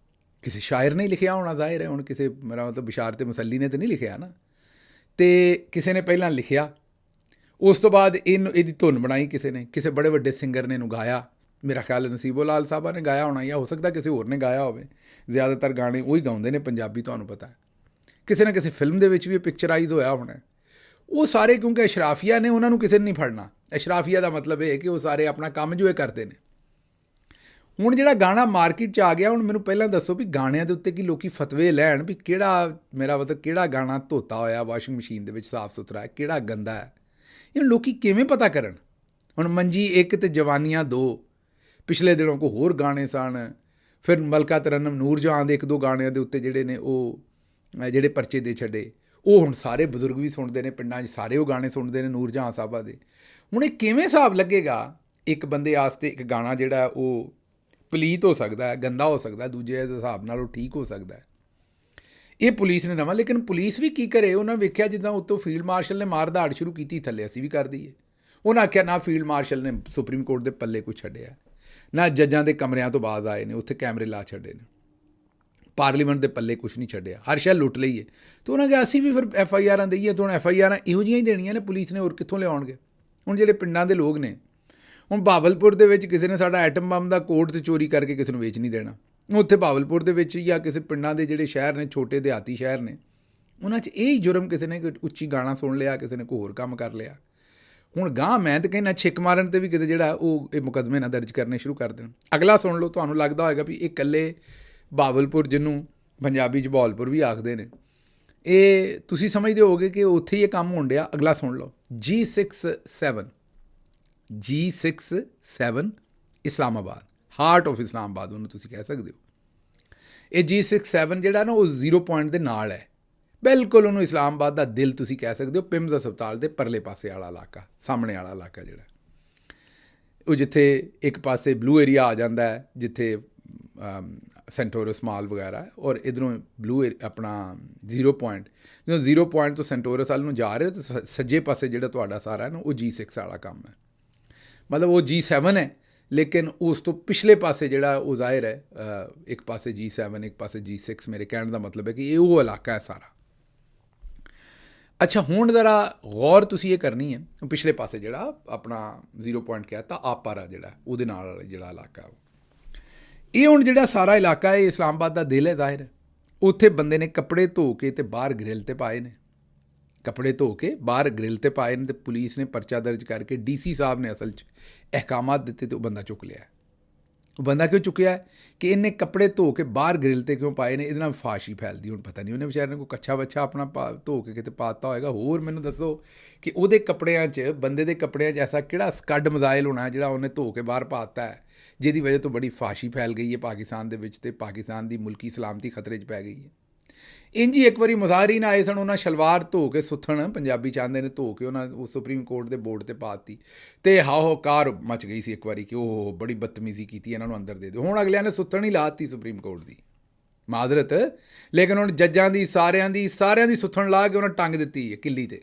ਕਿਸੇ ਸ਼ਾਇਰ ਨੇ ਲਿਖਿਆ ਹੋਣਾ, ਜ਼ਾਹਿਰ ਹੈ। ਹੁਣ ਕਿਸੇ ਮੇਰਾ ਮਤਲਬ ਬਿਸ਼ਾਰਤ ਮਸੱਲੀ ਨੇ ਤਾਂ ਨਹੀਂ ਲਿਖਿਆ ਨਾ, ਅਤੇ ਕਿਸੇ ਨੇ ਪਹਿਲਾਂ ਲਿਖਿਆ, ਉਸ ਤੋਂ ਬਾਅਦ ਇਹਦੀ ਧੁਨ ਬਣਾਈ ਕਿਸੇ ਨੇ, ਕਿਸੇ ਬੜੇ ਵੱਡੇ ਸਿੰਗਰ ਨੇ ਇਹਨੂੰ ਗਾਇਆ। ਮੇਰਾ ਖਿਆਲ ਨਸੀਬੋ ਲਾਲ ਸਾਹਿਬਾ ਨੇ ਗਾਇਆ ਹੋਣਾ, ਜਾਂ ਹੋ ਸਕਦਾ ਕਿਸੇ ਹੋਰ ਨੇ ਗਾਇਆ ਹੋਵੇ। ਜ਼ਿਆਦਾਤਰ ਗਾਣੇ ਉਹੀ ਗਾਉਂਦੇ ਨੇ ਪੰਜਾਬੀ, ਤੁਹਾਨੂੰ ਪਤਾ ਹੈ। ਕਿਸੇ ਨਾ ਕਿਸੇ ਫਿਲਮ ਦੇ ਵਿੱਚ ਵੀ ਪਿਕਚਰਾਈਜ਼ ਹੋਇਆ ਹੋਣਾ। ਉਹ ਸਾਰੇ ਕਿਉਂਕਿ ਅਸ਼ਰਾਫੀਆ ਨੇ, ਉਹਨਾਂ ਨੂੰ ਕਿਸੇ ਨੇ ਨਹੀਂ ਫੜਨਾ। ਅਸ਼ਰਾਫੀਆ ਦਾ ਮਤਲਬ ਇਹ ਕਿ ਉਹ ਸਾਰੇ ਆਪਣਾ ਕੰਮ ਜੋ ਇਹ ਕਰਦੇ ਨੇ। ਹੁਣ ਜਿਹੜਾ ਗਾਣਾ ਮਾਰਕੀਟ 'ਚ ਆ ਗਿਆ, ਹੁਣ ਮੈਨੂੰ ਪਹਿਲਾਂ ਦੱਸੋ ਵੀ ਗਾਣਿਆਂ ਦੇ ਉੱਤੇ ਕੀ ਲੋਕੀ ਫਤਵੇ ਲੈਣ ਵੀ ਕਿਹੜਾ, ਮੇਰਾ ਮਤਲਬ ਕਿਹੜਾ ਗਾਣਾ ਧੋਤਾ ਹੋਇਆ ਵਾਸ਼ਿੰਗ ਮਸ਼ੀਨ ਦੇ ਵਿੱਚ ਸਾਫ਼ ਸੁਥਰਾ ਹੈ, ਕਿਹੜਾ ਗੰਦਾ ਹੈ, ਇਹ ਲੋਕੀ ਕਿਵੇਂ ਪਤਾ ਕਰਨ। ਹੁਣ ਮੰਜੀ 1 ਅਤੇ ਜਵਾਨੀਆਂ 2, ਪਿਛਲੇ ਦਿਨੋਂ ਕੋਈ ਹੋਰ ਗਾਣੇ ਸਨ। ਫਿਰ ਮਲਕਾ ਤਰੰਨਮ ਨੂਰਜਹਾਂ ਦੇ 1-2 ਗਾਣਿਆਂ ਦੇ ਉੱਤੇ ਜਿਹੜੇ ਨੇ ਉਹ ਜਿਹੜੇ ਪਰਚੇ ਦੇ ਛੱਡੇ, ਉਹ ਹੁਣ ਸਾਰੇ ਬਜ਼ੁਰਗ ਵੀ ਸੁਣਦੇ ਨੇ, ਪਿੰਡਾਂ 'ਚ ਸਾਰੇ ਉਹ ਗਾਣੇ ਸੁਣਦੇ ਨੇ ਨੂਰਜਹਾਂ ਸਾਹਿਬਾ ਦੇ। ਹੁਣ ਇਹ ਕਿਵੇਂ ਹਿਸਾਬ ਲੱਗੇਗਾ ਇੱਕ ਬੰਦੇ ਵਾਸਤੇ ਇੱਕ ਗਾਣਾ ਜਿਹੜਾ ਉਹ ਪਲੀਤ ਹੋ ਸਕਦਾ ਹੈ, ਗੰਦਾ ਹੋ ਸਕਦਾ, ਦੂਜੇ ਦੇ ਹਿਸਾਬ ਨਾਲ ਉਹ ਠੀਕ ਹੋ ਸਕਦਾ ਹੈ। ਇਹ ਪੁਲਿਸ ਨੇ ਨਵਾਂ, ਲੇਕਿਨ ਪੁਲਿਸ ਵੀ ਕੀ ਕਰੇ, ਉਹਨਾਂ ਵੇਖਿਆ ਜਿੱਦਾਂ ਉੱਤੋਂ ਫੀਲਡ ਮਾਰਸ਼ਲ ਨੇ ਮਾਰ ਦਾੜ ਸ਼ੁਰੂ ਕੀਤੀ, ਥੱਲੇ ਅਸੀਂ ਵੀ ਕਰ ਦਈਏ। ਉਹਨਾਂ ਆਖਿਆ ਨਾ ਫੀਲਡ ਮਾਰਸ਼ਲ ਨੇ ਸੁਪਰੀਮ ਕੋਰਟ ਦੇ ਪੱਲੇ ਕੁਛ ਛੱਡਿਆ, ਨਾ ਜੱਜਾਂ ਦੇ ਕਮਰਿਆਂ ਤੋਂ ਬਾਅਦ ਆਏ ਨੇ, ਉੱਥੇ ਕੈਮਰੇ ਲਾ ਛੱਡੇ ਨੇ, ਪਾਰਲੀਮੈਂਟ ਦੇ ਪੱਲੇ ਕੁਛ ਨਹੀਂ ਛੱਡਿਆ, ਹਰ ਸ਼ੈ ਲੁੱਟ ਲਈਏ। ਤਾਂ ਉਹਨਾਂ ਕਿਹਾ ਅਸੀਂ ਵੀ ਫਿਰ FIRਾਂ ਦਈਏ। ਤਾਂ ਹੁਣ FIRਾਂ ਇਹੋ ਜਿਹੀਆਂ ਹੀ ਦੇਣੀਆਂ ਨੇ ਪੁਲਿਸ ਨੇ, ਹੋਰ ਕਿੱਥੋਂ ਲਿਆਉਣਗੇ। ਹੁਣ ਜਿਹੜੇ ਪਿੰਡਾਂ ਦੇ ਲੋਕ ਨੇ, ਹੁਣ ਬਹਾਵਲਪੁਰ ਦੇ ਵਿੱਚ ਕਿਸੇ ਨੇ ਸਾਡਾ ਐਟਮ ਬੰਬ ਦਾ ਕੋਡ ਤੇ ਚੋਰੀ ਕਰਕੇ ਕਿਸੇ ਨੂੰ ਵੇਚ ਨਹੀਂ ਦੇਣਾ। ਉੱਥੇ ਬਹਾਵਲਪੁਰ ਦੇ ਵਿੱਚ ਜਾਂ ਕਿਸੇ ਪਿੰਡਾਂ ਦੇ ਜਿਹੜੇ ਸ਼ਹਿਰ ਨੇ, ਛੋਟੇ ਦਿਹਾਤੀ ਸ਼ਹਿਰ ਨੇ, ਉਹਨਾਂ 'ਚ ਇਹ ਹੀ ਜੁਰਮ ਕਿਸੇ ਨੇ ਉੱਚੀ ਗਾਣਾ ਸੁਣ ਲਿਆ, ਕਿਸੇ ਨੇ ਕੋਈ ਹੋਰ ਕੰਮ ਕਰ ਲਿਆ। ਹੁਣ ਗਾਂ ਮੈਂ ਤਾਂ ਕਹਿੰਦਾ ਛਿੱਕ ਮਾਰਨ 'ਤੇ ਵੀ ਕਿਤੇ ਜਿਹੜਾ ਉਹ ਇਹ ਮੁਕੱਦਮੇ ਨਾ ਦਰਜ ਕਰਨੇ ਸ਼ੁਰੂ ਕਰ ਦੇਣ। ਅਗਲਾ ਸੁਣ ਲਓ, ਤੁਹਾਨੂੰ ਲੱਗਦਾ ਹੋਏਗਾ ਵੀ ਇਹ ਇਕੱਲੇ ਬਹਾਵਲਪੁਰ, ਜਿਹਨੂੰ ਪੰਜਾਬੀ 'ਚ ਬਹਾਵਲਪੁਰ ਵੀ ਆਖਦੇ ਨੇ, ਇਹ ਤੁਸੀਂ ਸਮਝਦੇ ਹੋਵੋਗੇ ਕਿ ਉੱਥੇ ਹੀ ਇਹ ਕੰਮ ਹੋਣ ਡਿਆ। ਅਗਲਾ ਸੁਣ ਲਓ, G67 Islamabad, heart of Islamabad ਉਹਨੂੰ ਤੁਸੀਂ ਕਹਿ ਸਕਦੇ ਹੋ। ਇਹ G67 ਜਿਹੜਾ ਨਾ ਉਹ 0 ਪੁਆਇੰਟ ਦੇ ਨਾਲ ਹੈ, ਬਿਲਕੁਲ ਉਹਨੂੰ ਇਸਲਾਮਾਬਾਦ ਦਾ ਦਿਲ ਤੁਸੀਂ ਕਹਿ ਸਕਦੇ ਹੋ। ਪਿਮਸ ਹਸਪਤਾਲ ਦੇ ਪਰਲੇ ਪਾਸੇ ਵਾਲਾ ਇਲਾਕਾ, ਸਾਹਮਣੇ ਵਾਲਾ ਇਲਾਕਾ ਜਿਹੜਾ ਉਹ, ਜਿੱਥੇ ਇੱਕ ਪਾਸੇ ਬਲੂ ਏਰੀਆ ਆ ਜਾਂਦਾ ਹੈ, ਜਿੱਥੇ ਸੈਂਟੋਰਸ ਮਾਲ ਵਗੈਰਾ, ਔਰ ਇੱਧਰੋਂ ਬਲੂ ਆਪਣਾ 0 ਪੁਆਇੰਟ, ਜਦੋਂ 0 ਪੁਆਇੰਟ ਤੋਂ ਸੈਂਟੋਰਸ ਵੱਲ ਨੂੰ ਜਾ ਰਹੇ ਹੋ ਤਾਂ ਸੱਜੇ ਪਾਸੇ ਜਿਹੜਾ ਤੁਹਾਡਾ ਸਾਰਾ ਹੈ ਨਾ ਉਹ G6 ਵਾਲਾ ਕੰਮ ਹੈ। ਮਤਲਬ ਉਹ G7 ਹੈ, ਲੇਕਿਨ ਉਸ ਤੋਂ ਪਿਛਲੇ ਪਾਸੇ ਜਿਹੜਾ ਉਹ ਜ਼ਾਹਿਰ ਹੈ, ਇੱਕ ਪਾਸੇ G7 ਇੱਕ ਪਾਸੇ G6। ਮੇਰੇ ਕਹਿਣ ਦਾ ਮਤਲਬ ਹੈ ਕਿ ਇਹ ਉਹ ਇਲਾਕਾ ਹੈ ਸਾਰਾ। ਅੱਛਾ, ਹੁਣ ਜ਼ਰਾ ਗੌਰ ਤੁਸੀਂ ਇਹ ਕਰਨੀ ਹੈ, ਪਿਛਲੇ ਪਾਸੇ ਜਿਹੜਾ ਆਪਣਾ 0 ਪੁਆਇੰਟ ਕਿਹਾ ਤਾਂ ਆਪਾਰਾ ਜਿਹੜਾ ਉਹਦੇ ਨਾਲ ਜਿਹੜਾ ਇਲਾਕਾ, ਇਹ ਹੁਣ ਜਿਹੜਾ ਸਾਰਾ ਇਲਾਕਾ ਇਹ ਇਸਲਾਮਾਬਾਦ ਦਾ ਦਿਲ ਹੈ ਜ਼ਾਹਿਰ। ਉੱਥੇ ਬੰਦੇ ਨੇ ਕੱਪੜੇ ਧੋ ਕੇ ਤੇ ਬਾਹਰ ਗ੍ਰਿਲ 'ਤੇ ਪਾਏ ਨੇ, ਕੱਪੜੇ ਧੋ ਕੇ ਬਾਹਰ ਗ੍ਰਿਲ 'ਤੇ ਪਾਏ ਨੇ, ਅਤੇ ਪੁਲਿਸ ਨੇ ਪਰਚਾ ਦਰਜ ਕਰਕੇ DC ਸਾਹਿਬ ਨੇ ਅਸਲ 'ਚ ਅਹਿਕਾਮਾਤ ਦਿੱਤੇ ਅਤੇ ਉਹ ਬੰਦਾ ਚੁੱਕ ਲਿਆ। ਉਹ ਬੰਦਾ ਕਿਉਂ ਚੁੱਕਿਆ ਕਿ ਇਹਨੇ ਕੱਪੜੇ ਧੋ ਕੇ ਬਾਹਰ ਗ੍ਰਿਲ 'ਤੇ ਕਿਉਂ ਪਾਏ ਨੇ, ਇਹਦੇ ਨਾਲ ਫਾਸ਼ੀ ਫੈਲਦੀ। ਹੁਣ ਪਤਾ ਨਹੀਂ ਉਹਨੇ ਵਿਚਾਰੇ ਨੇ ਕੋਈ ਕੱਛਾ ਵੱਛਾ ਆਪਣਾ ਧੋ ਕੇ ਕਿਤੇ ਪਾ ਦਿੱਤਾ ਹੋਏਗਾ। ਹੋਰ ਮੈਨੂੰ ਦੱਸੋ ਕਿ ਉਹਦੇ ਕੱਪੜਿਆਂ 'ਚ, ਬੰਦੇ ਦੇ ਕੱਪੜਿਆਂ 'ਚ ਐਸਾ ਕਿਹੜਾ ਸਕੱਡ ਮਜ਼ਾਇਲ ਹੋਣਾ ਜਿਹੜਾ ਉਹਨੇ ਧੋ ਕੇ ਬਾਹਰ ਪਾ ਦਿੱਤਾ ਹੈ, ਜਿਹਦੀ ਵਜ੍ਹਾ ਤੋਂ ਬੜੀ ਫਾਸ਼ੀ ਫੈਲ ਗਈ ਹੈ ਪਾਕਿਸਤਾਨ ਦੇ ਵਿੱਚ, ਅਤੇ ਪਾਕਿਸਤਾਨ ਦੀ ਮੁਲਕੀ ਸਲਾਮਤੀ ਖਤਰੇ 'ਚ ਪੈ ਗਈ ਹੈ। ਇੰਝ ਹੀ ਇੱਕ ਵਾਰੀ ਮੁਜ਼ਾਹਰੀਨ ਨਾ ਆਏ ਸਨ, ਉਹਨਾਂ ਸ਼ਲਵਾਰ ਧੋ ਕੇ ਸੁੱਥਣ, ਪੰਜਾਬੀ ਚਾਹੁੰਦੇ ਨੇ, ਧੋ ਕੇ ਉਹਨਾਂ ਉਹ ਸੁਪਰੀਮ ਕੋਰਟ ਦੇ ਬੋਰਡ ਤੇ ਪਾ ਦਿੱਤੀ ਅਤੇ ਹਾਹੋਕਾਰ ਮਚ ਗਈ ਸੀ ਇੱਕ ਵਾਰੀ ਕਿ ਉਹ ਬੜੀ ਬਦਤਮੀਜ਼ੀ ਕੀਤੀ, ਇਹਨਾਂ ਨੂੰ ਅੰਦਰ ਦੇ ਦਿਓ। ਹੁਣ ਅਗਲਿਆਂ ਨੇ ਸੁੱਥਣ ਹੀ ਲਾ ਦਿੱਤੀ ਸੁਪਰੀਮ ਕੋਰਟ ਦੀ, ਮਾਜ਼ਰਤ, ਲੇਕਿਨ ਹੁਣ ਜੱਜਾਂ ਦੀ ਸਾਰਿਆਂ ਦੀ ਸੁੱਥਣ ਲਾ ਕੇ ਉਹਨਾਂ ਟੰਗ ਦਿੱਤੀ ਹੈ ਕਿੱਲੀ ਤੇ।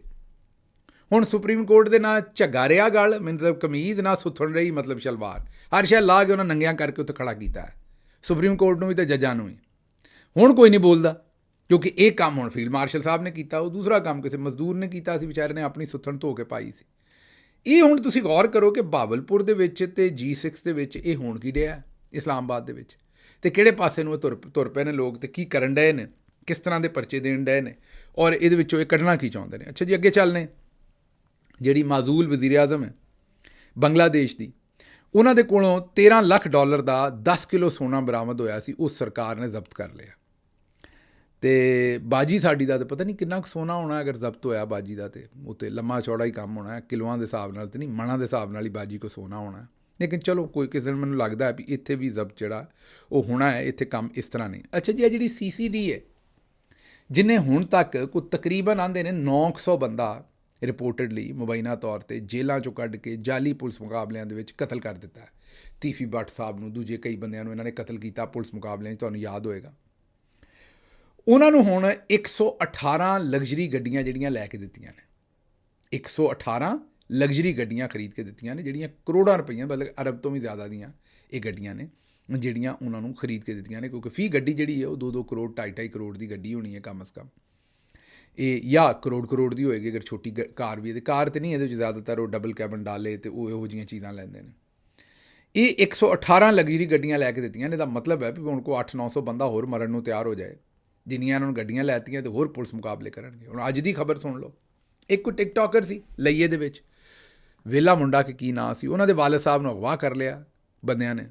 ਹੁਣ ਸੁਪਰੀਮ ਕੋਰਟ ਦੇ ਨਾ ਝੱਗਾ ਰਿਹਾ ਗੱਲ, ਮਤਲਬ ਕਮੀਜ਼, ਨਾ ਸੁੱਥਣ ਰਹੀ ਮਤਲਬ ਸ਼ਲਵਾਰ, ਹਰ ਸ਼ੈ ਲਾ ਕੇ ਉਹਨਾਂ ਨੰਗਿਆਂ ਕਰਕੇ ਉੱਥੇ ਖੜਾ ਕੀਤਾ ਹੈ, ਸੁਪਰੀਮ ਕੋਰਟ ਨੂੰ ਵੀ ਅਤੇ ਜੱਜਾਂ ਨੂੰ ਵੀ। ਹੁਣ ਕੋਈ ਨਹੀਂ ਬੋਲਦਾ, ਕਿਉਂਕਿ ਇਹ ਕੰਮ ਹੁਣ ਫੀਲਡ ਮਾਰਸ਼ਲ ਸਾਹਿਬ ਨੇ ਕੀਤਾ, ਉਹ ਦੂਸਰਾ ਕੰਮ ਕਿਸੇ ਮਜ਼ਦੂਰ ਨੇ ਕੀਤਾ ਸੀ, ਵਿਚਾਰੇ ਨੇ ਆਪਣੀ ਸੁੱਥਣ ਧੋ ਕੇ ਪਾਈ ਸੀ। ਇਹ ਹੁਣ ਤੁਸੀਂ ਗੌਰ ਕਰੋ ਕਿ ਬਹਾਵਲਪੁਰ ਦੇ ਵਿੱਚ ਅਤੇ G6 ਦੇ ਵਿੱਚ ਇਹ ਹੋਣ ਕੀ ਰਿਹਾ, ਇਸਲਾਮਾਬਾਦ ਦੇ ਵਿੱਚ, ਅਤੇ ਕਿਹੜੇ ਪਾਸੇ ਨੂੰ ਇਹ ਤੁਰ ਪਏ ਨੇ ਲੋਕ, ਅਤੇ ਕੀ ਕਰਨ ਡਏ ਨੇ, ਕਿਸ ਤਰ੍ਹਾਂ ਦੇ ਪਰਚੇ ਦੇਣ ਡਏ ਨੇ, ਔਰ ਇਹਦੇ ਵਿੱਚੋਂ ਇਹ ਕੱਢਣਾ ਕੀ ਚਾਹੁੰਦੇ ਨੇ। ਅੱਛਾ ਜੀ, ਅੱਗੇ ਚੱਲਨੇ, ਜਿਹੜੀ ਮਾਜ਼ੂਲ ਵਜ਼ੀਰ ਆਜ਼ਮ ਹੈ ਬੰਗਲਾਦੇਸ਼ ਦੀ, ਉਹਨਾਂ ਦੇ ਕੋਲੋਂ $13 ਲੱਖ ਦਾ 10 ਕਿਲੋ ਸੋਨਾ ਬਰਾਮਦ ਹੋਇਆ ਸੀ, ਉਸ ਸਰਕਾਰ ਨੇ ਜ਼ਬਤ ਕਰ ਲਿਆ। ਅਤੇ ਬਾਜੀ ਸਾਡੀ ਦਾ ਤਾਂ ਪਤਾ ਨਹੀਂ ਕਿੰਨਾ ਕੁ ਸੋਨਾ ਹੋਣਾ ਅਗਰ ਜ਼ਬਤ ਹੋਇਆ ਬਾਜੀ ਦਾ, ਅਤੇ ਉੱਤੇ ਲੰਮਾ ਚੌੜਾ ਹੀ ਕੰਮ ਹੋਣਾ, ਕਿਲੋਆਂ ਦੇ ਹਿਸਾਬ ਨਾਲ ਤਾਂ ਨਹੀਂ, ਮਣਾਂ ਦੇ ਹਿਸਾਬ ਨਾਲ ਹੀ ਬਾਜੀ ਕੋ ਸੋਨਾ ਹੋਣਾ। ਲੇਕਿਨ ਚਲੋ ਕੋਈ ਕਿਸੇ ਦਿਨ ਮੈਨੂੰ ਲੱਗਦਾ ਹੈ ਵੀ ਇੱਥੇ ਵੀ ਜ਼ਬਤ ਜਿਹੜਾ ਉਹ ਹੋਣਾ ਹੈ, ਇੱਥੇ ਕੰਮ ਇਸ ਤਰ੍ਹਾਂ ਨਹੀਂ। ਅੱਛਾ ਜੀ, ਇਹ ਜਿਹੜੀ CCD ਹੈ, ਜਿਹਨੇ ਹੁਣ ਤੱਕ ਕੋਈ ਤਕਰੀਬਨ ਆਉਂਦੇ ਨੇ 900 ਬੰਦਾ ਰਿਪੋਰਟਡਲੀ ਮੁਬੈਨਾ ਤੌਰ 'ਤੇ ਜੇਲ੍ਹਾਂ 'ਚੋਂ ਕੱਢ ਕੇ ਜਾਲੀ ਪੁਲਿਸ ਮੁਕਾਬਲਿਆਂ ਦੇ ਵਿੱਚ ਕਤਲ ਕਰ ਦਿੱਤਾ ਹੈ। ਤੀਫੀ ਭੱਟ ਸਾਹਿਬ ਨੂੰ, ਦੂਜੇ ਕਈ ਬੰਦਿਆਂ ਨੂੰ ਇਹਨਾਂ ਨੇ ਕਤਲ ਕੀਤਾ ਪੁਲਿਸ ਮੁਕਾਬਲਿਆਂ 'ਚ, ਤੁਹਾਨੂੰ ਯਾਦ ਹੋਏਗਾ। ਉਹਨਾਂ ਨੂੰ ਹੁਣ 118 ਲਗਜ਼ਰੀ ਗੱਡੀਆਂ ਜਿਹੜੀਆਂ ਲੈ ਕੇ ਦਿੱਤੀਆਂ ਨੇ, 118 ਲਗਜ਼ਰੀ ਗੱਡੀਆਂ ਖਰੀਦ ਕੇ ਦਿੱਤੀਆਂ ਨੇ, ਜਿਹੜੀਆਂ ਕਰੋੜਾਂ ਰੁਪਈਆ, ਮਤਲਬ ਅਰਬ ਤੋਂ ਵੀ ਜ਼ਿਆਦਾ ਦੀਆਂ ਇਹ ਗੱਡੀਆਂ ਨੇ, ਜਿਹੜੀਆਂ ਉਹਨਾਂ ਨੂੰ ਖਰੀਦ ਕੇ ਦਿੱਤੀਆਂ ਨੇ, ਕਿਉਂਕਿ ਫੀ ਗੱਡੀ ਜਿਹੜੀ ਹੈ ਉਹ 2-2 ਕਰੋੜ 2.5 ਕਰੋੜ ਦੀ ਗੱਡੀ ਹੋਣੀ ਹੈ ਕਮ ਅਜ਼ ਕਮ, ਇਹ ਜਾਂ ਕਰੋੜ ਦੀ ਹੋਏਗੀ ਅਗਰ ਛੋਟੀ ਕਾਰ ਵੀ ਹੈ। ਕਾਰ ਤਾਂ ਨਹੀਂ, ਇਹਦੇ ਵਿੱਚ ਜ਼ਿਆਦਾਤਰ ਉਹ ਡਬਲ ਕੈਬਨ ਡਾਲੇ ਅਤੇ ਉਹ ਇਹੋ ਜਿਹੀਆਂ ਚੀਜ਼ਾਂ ਲੈਂਦੇ ਨੇ। ਇਹ 118 ਲਗਜ਼ਰੀ ਗੱਡੀਆਂ ਲੈ ਕੇ ਦਿੱਤੀਆਂ ਨੇ। ਇਹਦਾ ਮਤਲਬ ਹੈ ਵੀ ਹੁਣ ਕੋਈ 800-900 ਬੰਦਾ ਹੋਰ ਮਰਨ ਨੂੰ ਤਿਆਰ ਹੋ ਜਾਏ, ਜਿੰਨੀਆਂ ਇਹਨਾਂ ਨੂੰ ਗੱਡੀਆਂ ਲੈਤੀਆਂ ਅਤੇ ਹੋਰ ਪੁਲਿਸ ਮੁਕਾਬਲੇ ਕਰਨਗੇ। ਹੁਣ ਅੱਜ ਦੀ ਖਬਰ ਸੁਣ ਲਓ, ਇੱਕ ਕੋਈ ਟਿਕਟੋਕਰ ਸੀ ਲਈਏ ਦੇ ਵਿੱਚ, ਵੇਲਾ ਮੁੰਡਾ ਕਿ ਕੀ ਨਾਂ ਸੀ, ਉਹਨਾਂ ਦੇ ਵਾਲਿਦ ਸਾਹਿਬ ਨੂੰ ਅਗਵਾ ਕਰ ਲਿਆ ਬੰਦਿਆਂ ਨੇ।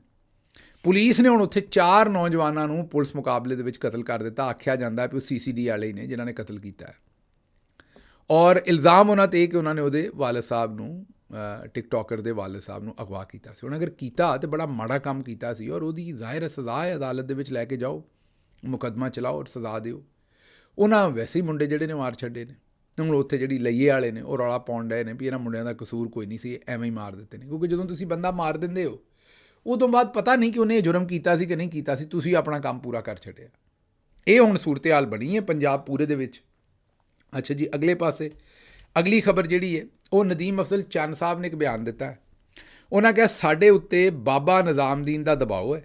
ਪੁਲਿਸ ਨੇ ਹੁਣ ਉੱਥੇ 4 ਨੌਜਵਾਨਾਂ ਨੂੰ ਪੁਲਿਸ ਮੁਕਾਬਲੇ ਦੇ ਵਿੱਚ ਕਤਲ ਕਰ ਦਿੱਤਾ। ਆਖਿਆ ਜਾਂਦਾ ਵੀ ਉਹ CCD ਵਾਲੇ ਹੀ ਨੇ ਜਿਨ੍ਹਾਂ ਨੇ ਕਤਲ ਕੀਤਾ ਹੈ, ਔਰ ਇਲਜ਼ਾਮ ਉਹਨਾਂ 'ਤੇ ਕਿ ਉਹਨਾਂ ਨੇ ਉਹਦੇ ਵਾਲਿਦ ਸਾਹਿਬ ਨੂੰ, ਟਿਕਟੋਕਰ ਦੇ ਵਾਲਿਦ ਸਾਹਿਬ ਨੂੰ ਅਗਵਾ ਕੀਤਾ ਸੀ। ਹੁਣ ਅਗਰ ਕੀਤਾ ਤਾਂ ਬੜਾ ਮਾੜਾ ਕੰਮ ਕੀਤਾ ਸੀ, ਔਰ ਉਹਦੀ ਜ਼ਾਹਿਰ ਸਜ਼ਾ ਹੈ, ਅਦਾਲਤ ਦੇ ਵਿੱਚ ਲੈ ਕੇ ਜਾਓ, ਮੁਕੱਦਮਾ ਚਲਾਓ ਔਰ ਸਜ਼ਾ ਦਿਓ। ਉਹਨਾਂ ਵੈਸੇ ਹੀ ਮੁੰਡੇ ਜਿਹੜੇ ਨੇ ਮਾਰ ਛੱਡੇ ਨੇ। ਹੁਣ ਉੱਥੇ ਜਿਹੜੀ ਲਈਏ ਵਾਲੇ ਨੇ ਉਹ ਰੌਲਾ ਪਾਉਣ ਡਏ ਨੇ ਵੀ ਇਹਨਾਂ ਮੁੰਡਿਆਂ ਦਾ ਕਸੂਰ ਕੋਈ ਨਹੀਂ ਸੀ, ਐਵੇਂ ਹੀ ਮਾਰ ਦਿੱਤੇ ਨੇ। ਕਿਉਂਕਿ ਜਦੋਂ ਤੁਸੀਂ ਬੰਦਾ ਮਾਰ ਦਿੰਦੇ ਹੋ, ਉਹ ਤੋਂ ਬਾਅਦ ਪਤਾ ਨਹੀਂ ਕਿ ਉਹਨੇ ਇਹ ਜੁਰਮ ਕੀਤਾ ਸੀ ਕਿ ਨਹੀਂ ਕੀਤਾ ਸੀ, ਤੁਸੀਂ ਆਪਣਾ ਕੰਮ ਪੂਰਾ ਕਰ ਛੱਡਿਆ। ਇਹ ਹੁਣ ਸੂਰਤ ਹਾਲ ਬਣੀ ਹੈ ਪੰਜਾਬ ਪੂਰੇ ਦੇ ਵਿੱਚ। ਅੱਛਾ ਜੀ, ਅਗਲੇ ਪਾਸੇ ਅਗਲੀ ਖਬਰ ਜਿਹੜੀ ਹੈ ਉਹ ਨਦੀਮ ਅਫਜ਼ਲ ਚੰਨ ਸਾਹਿਬ ਨੇ ਇੱਕ ਬਿਆਨ ਦਿੱਤਾ ਹੈ। ਉਹਨਾਂ ਕਿਹਾ ਸਾਡੇ ਉੱਤੇ ਬਾਬਾ ਨਿਜ਼ਾਮਦੀਨ ਦਾ ਦਬਾਅ ਹੈ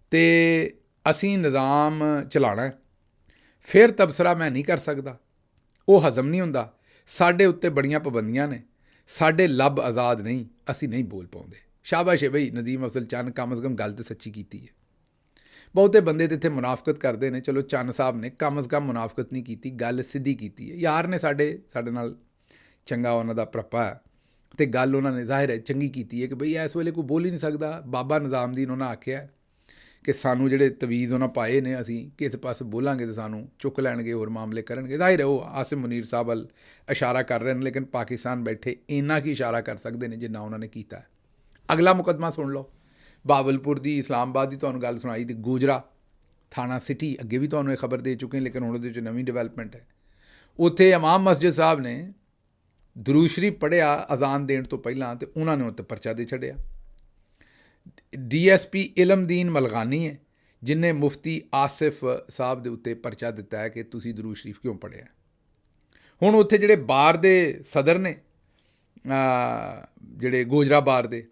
ਅਤੇ ਅਸੀਂ ਨਿਜ਼ਾਮ ਚਲਾਉਣਾ, ਫਿਰ ਤਬਸਰਾ ਮੈਂ ਨਹੀਂ ਕਰ ਸਕਦਾ, ਉਹ ਹਜ਼ਮ ਨਹੀਂ ਹੁੰਦਾ, ਸਾਡੇ ਉੱਤੇ ਬੜੀਆਂ ਪਾਬੰਦੀਆਂ ਨੇ, ਸਾਡੇ ਲੱਭ ਆਜ਼ਾਦ ਨਹੀਂ, ਅਸੀਂ ਨਹੀਂ ਬੋਲ ਪਾਉਂਦੇ। ਸ਼ਾਬਾਸ਼ ਹੈ ਬਈ ਨਦੀਮ ਅਫਜ਼ਲ ਚੰਨ, ਕਮ ਅਜ਼ ਕਮ ਗੱਲ ਤਾਂ ਸੱਚੀ ਕੀਤੀ ਹੈ। ਬਹੁਤੇ ਬੰਦੇ ਤਾਂ ਇੱਥੇ ਮੁਨਾਫਕਤ ਕਰਦੇ ਨੇ, ਚਲੋ ਚੰਨ ਸਾਹਿਬ ਨੇ ਕਮ ਅਜ਼ ਕਮ ਮੁਨਾਫਕਤ ਨਹੀਂ ਕੀਤੀ, ਗੱਲ ਸਿੱਧੀ ਕੀਤੀ ਹੈ। ਯਾਰ ਨੇ ਸਾਡੇ ਨਾਲ ਚੰਗਾ ਉਹਨਾਂ ਦਾ ਪ੍ਰਪਾ ਹੈ, ਅਤੇ ਗੱਲ ਉਹਨਾਂ ਨੇ ਜ਼ਾਹਿਰ ਹੈ ਚੰਗੀ ਕੀਤੀ ਹੈ ਕਿ ਬਈ ਇਸ ਵੇਲੇ ਕੋਈ ਬੋਲ ਹੀ ਨਹੀਂ ਸਕਦਾ। ਬਾਬਾ ਨਿਜ਼ਾਮਦੀਨ ਉਹਨਾਂ ਆਖਿਆ ਕਿ ਸਾਨੂੰ ਜਿਹੜੇ ਤਵੀਜ਼ ਉਹਨਾਂ ਪਾਏ ਨੇ, ਅਸੀਂ ਕਿਸ ਪਾਸੇ ਬੋਲਾਂਗੇ ਤਾਂ ਸਾਨੂੰ ਚੁੱਕ ਲੈਣਗੇ, ਹੋਰ ਮਾਮਲੇ ਕਰਨਗੇ। ਜ਼ਾਹਿਰ ਹੈ ਉਹ ਆਸਿਮ ਮੁਨੀਰ ਸਾਹਿਬ ਵੱਲ ਇਸ਼ਾਰਾ ਕਰ ਰਹੇ ਨੇ, ਲੇਕਿਨ ਪਾਕਿਸਤਾਨ ਬੈਠੇ ਇੰਨਾ ਕੀ ਇਸ਼ਾਰਾ ਕਰ ਸਕਦੇ ਨੇ ਜਿੰਨਾ ਉਹਨਾਂ ਨੇ ਕੀਤਾ। ਅਗਲਾ ਮੁਕੱਦਮਾ ਸੁਣ ਲਓ, ਬਹਾਵਲਪੁਰ ਦੀ, ਇਸਲਾਮਾਬਾਦ ਦੀ ਤੁਹਾਨੂੰ ਗੱਲ ਸੁਣਾਈ, ਅਤੇ ਗੋਜਰਾ ਥਾਣਾ ਸਿਟੀ, ਅੱਗੇ ਵੀ ਤੁਹਾਨੂੰ ਇਹ ਖਬਰ ਦੇ ਚੁੱਕੇ, ਲੇਕਿਨ ਹੁਣ ਉਹਦੇ 'ਚ ਨਵੀਂ ਡਿਵੈਲਪਮੈਂਟ ਹੈ। ਉੱਥੇ ਇਮਾਮ ਮਸਜਿਦ ਸਾਹਿਬ ਨੇ ਦਰੂਦ ਸ਼ਰੀਫ ਪੜ੍ਹਿਆ ਅਜ਼ਾਨ ਦੇਣ ਤੋਂ ਪਹਿਲਾਂ, ਅਤੇ ਉਹਨਾਂ ਨੇ ਉੱਤੇ ਪਰਚਾ ਦੇ ਛੱਡਿਆ। DSP ਇਲਮਦੀਨ ਮਲਗਾਨੀ ਹੈ ਜਿਹਨੇ ਮੁਫਤੀ ਆਸਿਫ ਸਾਹਿਬ ਦੇ ਉੱਤੇ ਪਰਚਾ ਦਿੱਤਾ ਹੈ ਕਿ ਤੁਸੀਂ ਦਰੂਦ ਸ਼ਰੀਫ ਕਿਉਂ ਪੜ੍ਹਿਆ। ਹੁਣ ਉੱਥੇ ਜਿਹੜੇ ਬਾਰ ਦੇ ਸਦਰ ਨੇ, ਜਿਹੜੇ ਗੋਜਰਾ ਬਾਰ ਦੇ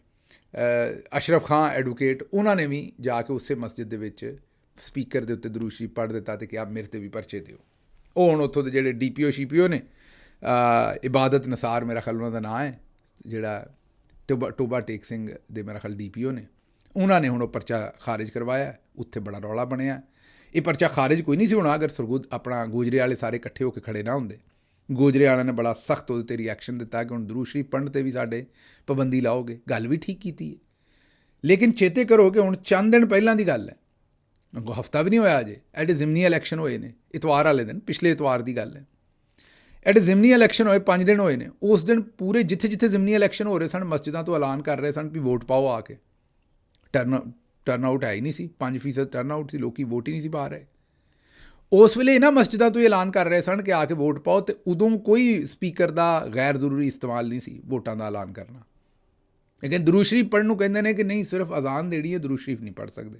ਅਸ਼ਰਫ ਖਾਂ ਐਡਵੋਕੇਟ, ਉਹਨਾਂ ਨੇ ਵੀ ਜਾ ਕੇ ਉਸੇ ਮਸਜਿਦ ਦੇ ਵਿੱਚ ਸਪੀਕਰ ਦੇ ਉੱਤੇ ਦਰੂਦ ਸ਼ਰੀਫ ਪੜ੍ਹ ਦਿੱਤਾ ਅਤੇ ਕਿਹਾ ਮੇਰੇ 'ਤੇ ਵੀ ਪਰਚੇ ਦਿਓ। ਉਹ ਹੁਣ ਉੱਥੋਂ ਦੇ ਜਿਹੜੇ DPO ਸ਼ੀਪੀਓ ਨੇ, ਇਬਾਦਤ ਨਸਾਰ ਮੇਰਾ ਖਿਆਲ ਉਹਨਾਂ ਦਾ ਨਾਂ ਹੈ, ਜਿਹੜਾ ਟੋਬਾ ਟੇਕ ਸਿੰਘ ਦੇ ਮੇਰਾ ਖਿਆਲ DPO ਨੇ, ਉਹਨਾਂ ਨੇ ਹੁਣ ਉਹ ਪਰਚਾ ਖਾਰਿਜ ਕਰਵਾਇਆ। ਉੱਥੇ ਬੜਾ ਰੌਲਾ ਬਣਿਆ। ਇਹ ਪਰਚਾ ਖਾਰਿਜ ਕੋਈ ਨਹੀਂ ਸੀ ਹੋਣਾ ਅਗਰ ਆਪਣਾ ਗੋਜਰੇ ਵਾਲੇ ਸਾਰੇ ਇਕੱਠੇ ਹੋ ਕੇ ਖੜੇ ਨਾ ਹੁੰਦੇ। ਗੋਜਰੇ ਵਾਲਿਆਂ ਨੇ ਬੜਾ ਸਖਤ ਉਹਦੇ 'ਤੇ ਰਿਐਕਸ਼ਨ ਦਿੱਤਾ ਕਿ ਹੁਣ ਦਰੂਦ ਸ਼ਰੀਫ ਪੜ੍ਹਨ 'ਤੇ ਵੀ ਸਾਡੇ ਪਾਬੰਦੀ ਲਾਓਗੇ। ਗੱਲ ਵੀ ਠੀਕ ਕੀਤੀ ਹੈ, ਲੇਕਿਨ ਚੇਤੇ ਕਰੋ ਕਿ ਹੁਣ ਚੰਦ ਦਿਨ ਪਹਿਲਾਂ ਦੀ ਗੱਲ ਹੈ, ਹਫ਼ਤਾ ਵੀ ਨਹੀਂ ਹੋਇਆ ਅਜੇ, ਐਡੇ ਜ਼ਿਮਨੀ ਇਲੈਕਸ਼ਨ ਹੋਏ ਨੇ ਇਤਵਾਰ ਵਾਲੇ ਦਿਨ, ਪਿਛਲੇ ਇਤਵਾਰ ਦੀ ਗੱਲ ਹੈ। ਐਡੇ ਜ਼ਿਮਨੀ ਇਲੈਕਸ਼ਨ ਹੋਏ 5 ਦਿਨ ਹੋਏ ਨੇ। ਉਸ ਦਿਨ ਪੂਰੇ ਜਿੱਥੇ ਜ਼ਿਮਨੀ ਇਲੈਕਸ਼ਨ ਹੋ ਰਹੇ ਸਨ, ਮਸਜਿਦਾਂ ਤੋਂ ਐਲਾਨ ਕਰ ਰਹੇ ਸਨ ਵੀ ਵੋਟ ਪਾਓ ਆ ਕੇ। ਟਰਨ ਆਊਟ ਹੈ ਹੀ ਨਹੀਂ ਸੀ, 5% ਟਰਨ ਆਊਟ ਸੀ, ਲੋਕੀ ਵੋਟ ਹੀ ਨਹੀਂ ਸੀ ਪਾ ਰਹੇ। ਉਸ ਵੇਲੇ ਇਹਨਾਂ ਮਸਜਿਦਾਂ ਤੋਂ ਐਲਾਨ ਕਰ ਰਹੇ ਸਨ ਕਿ ਆ ਕੇ ਵੋਟ ਪਾਓ, ਅਤੇ ਉਦੋਂ ਕੋਈ ਸਪੀਕਰ ਦਾ ਗੈਰ ਜ਼ਰੂਰੀ ਇਸਤੇਮਾਲ ਨਹੀਂ ਸੀ ਵੋਟਾਂ ਦਾ ਐਲਾਨ ਕਰਨਾ। ਲੇਕਿਨ ਦਰੂਦ ਸ਼ਰੀਫ ਪੜ੍ਹਨ ਨੂੰ ਕਹਿੰਦੇ ਨੇ ਕਿ ਨਹੀਂ, ਸਿਰਫ ਅਜ਼ਾਨ ਦੇਣੀ ਹੈ, ਦਰੂਦ ਸ਼ਰੀਫ ਨਹੀਂ ਪੜ੍ਹ ਸਕਦੇ।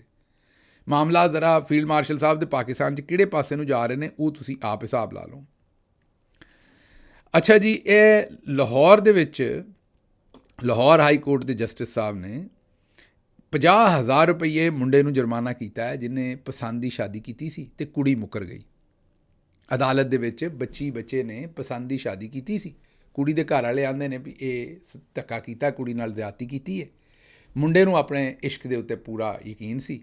ਮਾਮਲਾ ਜ਼ਰਾ ਫੀਲਡ ਮਾਰਸ਼ਲ ਸਾਹਿਬ ਦੇ ਪਾਕਿਸਤਾਨ 'ਚ ਕਿਹੜੇ ਪਾਸੇ ਨੂੰ ਜਾ ਰਹੇ ਨੇ, ਉਹ ਤੁਸੀਂ ਆਪ ਹਿਸਾਬ ਲਾ ਲਓ। ਅੱਛਾ ਜੀ, ਇਹ ਲਾਹੌਰ ਦੇ ਵਿੱਚ ਲਾਹੌਰ ਹਾਈ ਕੋਰਟ ਦੇ ਜਸਟਿਸ ਸਾਹਿਬ ਨੇ 50,000 ਰੁਪਈਏ ਮੁੰਡੇ ਨੂੰ ਜੁਰਮਾਨਾ ਕੀਤਾ ਹੈ, ਜਿਹਨੇ ਪਸੰਦ ਦੀ ਸ਼ਾਦੀ ਕੀਤੀ ਸੀ ਅਤੇ ਕੁੜੀ ਮੁੱਕਰ ਗਈ। ਅਦਾਲਤ ਦੇ ਵਿੱਚ ਬੱਚੇ ਨੇ ਪਸੰਦ ਦੀ ਸ਼ਾਦੀ ਕੀਤੀ ਸੀ, ਕੁੜੀ ਦੇ ਘਰ ਵਾਲੇ ਆਉਂਦੇ ਨੇ ਵੀ ਇਹ ਧੱਕਾ ਕੀਤਾ, ਕੁੜੀ ਨਾਲ ਜ਼ਿਆਦਤੀ ਕੀਤੀ ਹੈ। ਮੁੰਡੇ ਨੂੰ ਆਪਣੇ ਇਸ਼ਕ ਦੇ ਉੱਤੇ ਪੂਰਾ ਯਕੀਨ ਸੀ,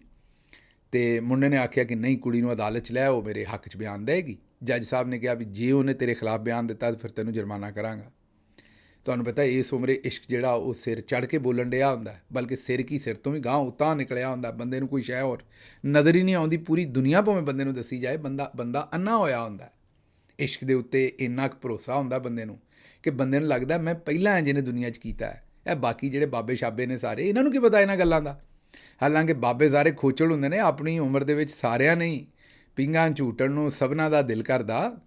ਅਤੇ ਮੁੰਡੇ ਨੇ ਆਖਿਆ ਕਿ ਨਹੀਂ, ਕੁੜੀ ਨੂੰ ਅਦਾਲਤ 'ਚ ਲੈ ਆਓ, ਮੇਰੇ ਹੱਕ 'ਚ ਬਿਆਨ ਦੇਗੀ। ਜੱਜ ਸਾਹਿਬ ਨੇ ਕਿਹਾ ਵੀ ਜੇ ਉਹਨੇ ਤੇਰੇ ਖਿਲਾਫ ਬਿਆਨ ਦਿੱਤਾ ਤਾਂ ਫਿਰ ਤੈਨੂੰ ਜੁਰਮਾਨਾ ਕਰਾਂਗਾ। ਤੁਹਾਨੂੰ ਪਤਾ ਇਸ ਉਮਰੇ ਇਸ਼ਕ ਜਿਹੜਾ ਉਹ ਸਿਰ ਚੜ੍ਹ ਕੇ ਬੋਲਣ ਡਿਆ ਹੁੰਦਾ, ਬਲਕਿ ਸਿਰ ਕੀ, ਸਿਰ ਤੋਂ ਵੀ ਗਾਂਹ ਉਤਾਂ ਨਿਕਲਿਆ ਹੁੰਦਾ। ਬੰਦੇ ਨੂੰ ਕੋਈ ਸ਼ੈ ਹੋਰ ਨਜ਼ਰ ਹੀ ਨਹੀਂ ਆਉਂਦੀ। ਪੂਰੀ ਦੁਨੀਆ ਭਾਵੇਂ ਬੰਦੇ ਨੂੰ ਦੱਸੀ ਜਾਏ, ਬੰਦਾ ਅੰਨਾ ਹੋਇਆ ਹੁੰਦਾ। ਇਸ਼ਕ ਦੇ ਉੱਤੇ ਇੰਨਾ ਕੁ ਭਰੋਸਾ ਹੁੰਦਾ ਬੰਦੇ ਨੂੰ ਕਿ ਬੰਦੇ ਨੂੰ ਲੱਗਦਾ ਮੈਂ ਪਹਿਲਾਂ ਇੰਜ ਨੇ ਦੁਨੀਆ 'ਚ ਕੀਤਾ ਹੈ। ਇਹ ਬਾਕੀ ਜਿਹੜੇ ਬਾਬੇ ਸ਼ਾਬੇ ਨੇ ਸਾਰੇ, ਇਹਨਾਂ ਨੂੰ ਕੀ ਪਤਾ ਇਹਨਾਂ ਗੱਲਾਂ ਦਾ। ਹਾਲਾਂਕਿ ਬਾਬੇ ਸਾਰੇ ਖੋਚਲ ਹੁੰਦੇ ਨੇ। ਆਪਣੀ ਉਮਰ ਦੇ ਵਿੱਚ ਸਾਰਿਆਂ ਨੇ ਪੀਂਘਾਂ ਝੂਟਣ ਨੂੰ ਸਭਨਾਂ ਦਾ ਦਿਲ ਕਰਦਾ,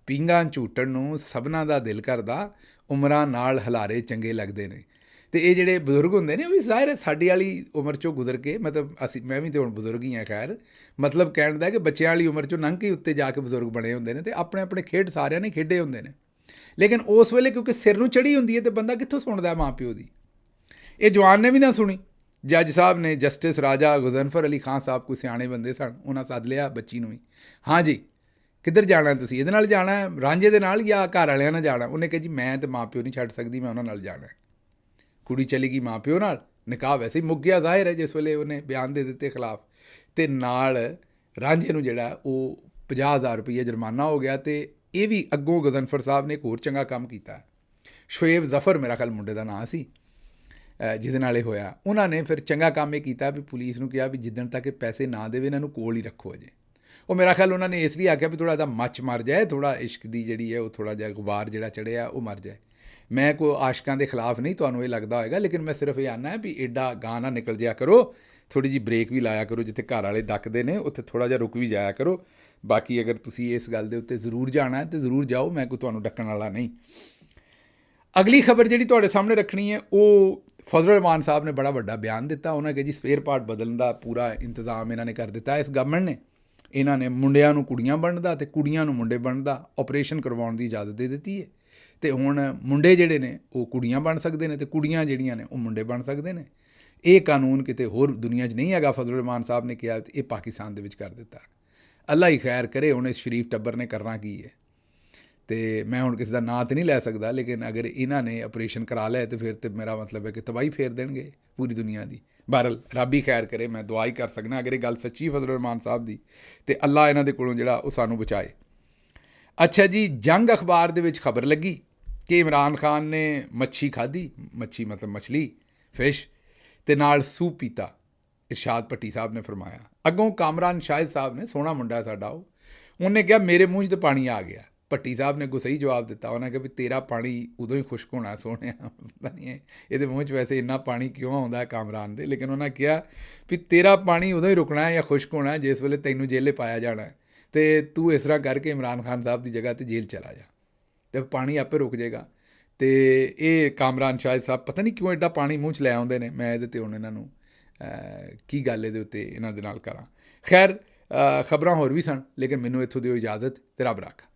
ਪੀਂਘਾਂ ਝੂਟਣ ਨੂੰ ਸਭਨਾਂ ਦਾ ਦਿਲ ਕਰਦਾ, ਉਮਰਾਂ ਨਾਲ ਹਲਾਰੇ ਚੰਗੇ ਲੱਗਦੇ ਨੇ। ਅਤੇ ਇਹ ਜਿਹੜੇ ਬਜ਼ੁਰਗ ਹੁੰਦੇ ਨੇ ਉਹ ਵੀ ਜ਼ਾਹਿਰ ਸਾਡੀ ਵਾਲੀ ਉਮਰ 'ਚੋਂ ਗੁਜ਼ਰ ਕੇ, ਮਤਲਬ ਮੈਂ ਵੀ ਤਾਂ ਹੁਣ ਬਜ਼ੁਰਗ ਹੀ ਹਾਂ, ਖੈਰ ਮਤਲਬ ਕਹਿਣ ਦਾ ਕਿ ਬੱਚਿਆਂ ਵਾਲੀ ਉਮਰ 'ਚੋਂ ਲੰਘ ਕੇ ਉੱਤੇ ਜਾ ਕੇ ਬਜ਼ੁਰਗ ਬਣੇ ਹੁੰਦੇ ਨੇ, ਅਤੇ ਆਪਣੇ ਆਪਣੇ ਖੇਡ ਸਾਰਿਆਂ ਨੇ ਖੇਡੇ ਹੁੰਦੇ ਨੇ। ਲੇਕਿਨ ਉਸ ਵੇਲੇ ਕਿਉਂਕਿ ਸਿਰ ਨੂੰ ਚੜ੍ਹੀ ਹੁੰਦੀ ਹੈ ਅਤੇ ਬੰਦਾ ਕਿੱਥੋਂ ਸੁਣਦਾ ਮਾਂ ਪਿਓ ਦੀ। ਇਹ ਜਵਾਨ ਨੇ ਵੀ ਨਾ ਸੁਣੀ। ਜੱਜ ਸਾਹਿਬ ਨੇ, ਜਸਟਿਸ ਰਾਜਾ ਗੁਜ਼ਨਫਰ ਅਲੀ ਖਾਨ ਸਾਹਿਬ ਕੋਈ ਸਿਆਣੇ ਬੰਦੇ ਸਨ, ਉਹਨਾਂ ਸੱਦ ਲਿਆ ਬੱਚੀ ਨੂੰ ਹੀ। ਹਾਂ ਜੀ, ਕਿੱਧਰ ਜਾਣਾ ਤੁਸੀਂ? ਇਹਦੇ ਨਾਲ ਜਾਣਾ, ਰਾਂਝੇ ਦੇ ਨਾਲ, ਜਾਂ ਘਰ ਵਾਲਿਆਂ ਨਾਲ ਜਾਣਾ? ਉਹਨੇ ਕਿਹਾ ਜੀ ਮੈਂ ਤਾਂ ਮਾਂ ਪਿਓ ਨਹੀਂ ਛੱਡ ਸਕਦੀ, ਮੈਂ ਉਹਨਾਂ ਨਾਲ ਜਾਣਾ। ਕੁੜੀ ਚਲੀ ਗਈ ਮਾਂ ਪਿਓ ਨਾਲ, ਨਿਕਾਹ ਵੈਸੇ ਹੀ ਮੁੱਕ ਗਿਆ ਜ਼ਾਹਿਰ ਹੈ ਜਿਸ ਵੇਲੇ ਉਹਨੇ ਬਿਆਨ ਦੇ ਦਿੱਤੇ ਖਿਲਾਫ, ਅਤੇ ਨਾਲ ਰਾਂਝੇ ਨੂੰ ਜਿਹੜਾ ਉਹ 50,000 ਰੁਪਈਆ ਜੁਰਮਾਨਾ ਹੋ ਗਿਆ। ਅਤੇ ਇਹ ਵੀ ਅੱਗੋਂ ਗੁਜ਼ਨਫਰ ਸਾਹਿਬ ਨੇ ਇੱਕ ਹੋਰ ਚੰਗਾ ਕੰਮ ਕੀਤਾ। ਸ਼ੁਏਬ ਜ਼ਫਰ ਮੇਰਾ ਖਿਆਲ ਮੁੰਡੇ ਦਾ ਨਾਂ ਸੀ ਜਿਹਦੇ ਨਾਲ ਇਹ ਹੋਇਆ। ਉਹਨਾਂ ਨੇ ਫਿਰ ਚੰਗਾ ਕੰਮ ਇਹ ਕੀਤਾ ਵੀ ਪੁਲਿਸ ਨੂੰ ਕਿਹਾ ਵੀ ਜਿੱਦਣ ਤੱਕ ਇਹ ਪੈਸੇ ਨਾ ਦੇਵੇ ਇਹਨਾਂ ਨੂੰ ਕੋਲ ਹੀ ਰੱਖੋ ਅਜੇ। ਉਹ ਮੇਰਾ ਖਿਆਲ ਉਹਨਾਂ ਨੇ ਇਸ ਲਈ ਆਖਿਆ ਵੀ ਥੋੜ੍ਹਾ ਜਿਹਾ ਮੱਚ ਮਰ ਜਾਏ, ਥੋੜ੍ਹਾ ਇਸ਼ਕ ਦੀ ਜਿਹੜੀ ਹੈ ਉਹ ਥੋੜ੍ਹਾ ਜਿਹਾ ਗੁਬਾਰ ਜਿਹੜਾ ਚੜ੍ਹਿਆ ਉਹ ਮਰ ਜਾਏ। ਮੈਂ ਕੋਈ ਆਸ਼ਕਾਂ ਦੇ ਖਿਲਾਫ ਨਹੀਂ, ਤੁਹਾਨੂੰ ਇਹ ਲੱਗਦਾ ਹੋਏਗਾ, ਲੇਕਿਨ ਮੈਂ ਸਿਰਫ ਇਹ ਆਨਾ ਵੀ ਐਡਾ ਗਾਹ ਨਾ ਨਿਕਲ ਜਾਇਆ ਕਰੋ, ਥੋੜ੍ਹੀ ਜਿਹੀ ਬ੍ਰੇਕ ਵੀ ਲਾਇਆ ਕਰੋ। ਜਿੱਥੇ ਘਰ ਵਾਲੇ ਡੱਕਦੇ ਨੇ ਉੱਥੇ ਥੋੜ੍ਹਾ ਜਿਹਾ ਰੁਕ ਵੀ ਜਾਇਆ ਕਰੋ। ਬਾਕੀ ਅਗਰ ਤੁਸੀਂ ਇਸ ਗੱਲ ਦੇ ਉੱਤੇ ਜ਼ਰੂਰ ਜਾਣਾ ਹੈ ਤਾਂ ਜ਼ਰੂਰ ਜਾਓ, ਮੈਂ ਕੋਈ ਤੁਹਾਨੂੰ ਡੱਕਣ ਵਾਲਾ ਨਹੀਂ। ਅਗਲੀ ਖਬਰ ਜਿਹੜੀ ਤੁਹਾਡੇ ਸਾਹਮਣੇ ਰੱਖਣੀ ਹੈ, ਉਹ ਫਜ਼ਲ ਰਹਿਮਾਨ ਸਾਹਿਬ ਨੇ ਬੜਾ ਵੱਡਾ ਬਿਆਨ ਦਿੱਤਾ। ਉਹਨਾਂ ਕਿਹਾ ਜੀ ਸਪੇਅਰ ਪਾਰਟ ਬਦਲਣ ਦਾ ਪੂਰਾ ਇੰਤਜ਼ਾਮ ਇਹਨਾਂ ਨੇ ਕਰ ਦਿੱਤਾ ਇਸ ਗਵਰਨਮੈਂਟ ਨੇ। ਇਹਨਾਂ ਨੇ ਮੁੰਡਿਆਂ ਨੂੰ ਕੁੜੀਆਂ ਬਣਨ ਦਾ ਅਤੇ ਕੁੜੀਆਂ ਨੂੰ ਮੁੰਡੇ ਬਣਨ ਦਾ ਆਪਰੇਸ਼ਨ ਕਰਵਾਉਣ ਦੀ ਇਜਾਜ਼ਤ ਦੇ ਦਿੱਤੀ ਹੈ। ਅਤੇ ਹੁਣ ਮੁੰਡੇ ਜਿਹੜੇ ਨੇ ਉਹ ਕੁੜੀਆਂ ਬਣ ਸਕਦੇ ਨੇ ਅਤੇ ਕੁੜੀਆਂ ਜਿਹੜੀਆਂ ਨੇ ਉਹ ਮੁੰਡੇ ਬਣ ਸਕਦੇ ਨੇ। ਇਹ ਕਾਨੂੰਨ ਕਿਤੇ ਹੋਰ ਦੁਨੀਆ 'ਚ ਨਹੀਂ ਹੈਗਾ। ਫਜ਼ਲ ਰਹਿਮਾਨ ਸਾਹਿਬ ਨੇ ਕਿਹਾ ਇਹ ਪਾਕਿਸਤਾਨ ਦੇ ਵਿੱਚ ਕਰ ਦਿੱਤਾ। ਅੱਲਾ ਹੀ ਖੈਰ ਕਰੇ ਹੁਣ ਇਸ ਸ਼ਰੀਫ ਟੱਬਰ ਨੇ ਕਰਨਾ ਕੀ ਹੈ। ਅਤੇ ਮੈਂ ਹੁਣ ਕਿਸੇ ਦਾ ਨਾਂ ਤਾਂ ਨਹੀਂ ਲੈ ਸਕਦਾ, ਲੇਕਿਨ ਅਗਰ ਇਹਨਾਂ ਨੇ ਆਪਰੇਸ਼ਨ ਕਰਾ ਲਿਆ ਤਾਂ ਫਿਰ ਤਾਂ ਮੇਰਾ ਮਤਲਬ ਹੈ ਕਿ ਤਬਾਹੀ ਫੇਰ ਦੇਣਗੇ ਪੂਰੀ ਦੁਨੀਆ ਦੀ। ਬਹਰਹਾਲ ਰੱਬ ਹੀ ਖੈਰ ਕਰੇ, ਮੈਂ ਦੁਆ ਹੀ ਕਰ ਸਕਦਾ ਅਗਰ ਇਹ ਗੱਲ ਸੱਚੀ ਫਜ਼ਲ ਰਹਿਮਾਨ ਸਾਹਿਬ ਦੀ, ਅਤੇ ਅੱਲਾ ਇਹਨਾਂ ਦੇ ਕੋਲੋਂ ਜਿਹੜਾ ਉਹ ਸਾਨੂੰ ਬਚਾਏ। ਅੱਛਾ ਜੀ, ਜੰਗ ਅਖਬਾਰ ਦੇ ਵਿੱਚ ਖਬਰ ਲੱਗੀ ਕਿ ਇਮਰਾਨ ਖਾਨ ਨੇ ਮੱਛੀ ਖਾਧੀ, ਮੱਛੀ ਮਤਲਬ ਮਛਲੀ, ਫਿਸ਼, ਅਤੇ ਨਾਲ ਸੂਪ ਪੀਤਾ। ਇਰਸ਼ਾਦ ਭੱਟੀ ਸਾਹਿਬ ਨੇ ਫਰਮਾਇਆ। ਅੱਗੋਂ ਕਾਮਰਾਨ ਸ਼ਾਹਿਦ ਸਾਹਿਬ ਨੇ, ਸੋਹਣਾ ਮੁੰਡਾ ਸਾਡਾ, ਉਹਨੇ ਕਿਹਾ ਮੇਰੇ ਮੂੰਹ 'ਚ ਤਾਂ ਪਾਣੀ ਆ ਗਿਆ। ਭੱਟੀ ਸਾਹਿਬ ਨੇ ਗੁੱਸਈ ਜਵਾਬ ਦਿੱਤਾ। ਉਹਨਾਂ ਕਿਹਾ ਵੀ ਤੇਰਾ ਪਾਣੀ ਉਦੋਂ ਹੀ ਖੁਸ਼ਕ ਹੋਣਾ ਸੋਹਣਿਆ, ਪਤਾ ਨਹੀਂ ਇਹਦੇ ਮੂੰਹ 'ਚ ਵੈਸੇ ਇੰਨਾ ਪਾਣੀ ਕਿਉਂ ਆਉਂਦਾ ਹੈ ਕਾਮਰਾਨ ਦੇ, ਲੇਕਿਨ ਉਹਨਾਂ ਕਿਹਾ ਵੀ ਤੇਰਾ ਪਾਣੀ ਉਦੋਂ ਹੀ ਰੁਕਣਾ ਹੈ ਜਾਂ ਖੁਸ਼ਕ ਹੋਣਾ ਹੈ ਜਿਸ ਵੇਲੇ ਤੈਨੂੰ ਜੇਲੇ ਪਾਇਆ ਜਾਣਾ, ਅਤੇ ਤੂੰ ਇਸ ਤਰ੍ਹਾਂ ਕਰਕੇ ਇਮਰਾਨ ਖਾਨ ਸਾਹਿਬ ਦੀ ਜਗ੍ਹਾ 'ਤੇ ਜੇਲ੍ਹ ਚਲਾ ਜਾ ਅਤੇ ਪਾਣੀ ਆਪੇ ਰੁਕ ਜਾਏਗਾ। ਅਤੇ ਇਹ ਕਾਮਰਾਨ ਸ਼ਾਹਿਦ ਸਾਹਿਬ ਪਤਾ ਨਹੀਂ ਕਿਉਂ ਐਡਾ ਪਾਣੀ ਮੂੰਹ 'ਚ ਲੈ ਆਉਂਦੇ ਨੇ। ਮੈਂ ਇਹਦੇ 'ਤੇ ਹੁਣ ਇਹਨਾਂ ਨੂੰ ਕੀ ਗੱਲ ਇਹਦੇ ਉੱਤੇ ਇਹਨਾਂ ਦੇ ਨਾਲ ਕਰਾਂ। ਖੈਰ ਖਬਰਾਂ ਹੋਰ ਵੀ ਸਨ, ਲੇਕਿਨ ਮੈਨੂੰ ਇੱਥੋਂ ਦਿਓ ਇਜਾਜ਼ਤ, ਤੇ ਰੱਬ ਰੱਖਾ।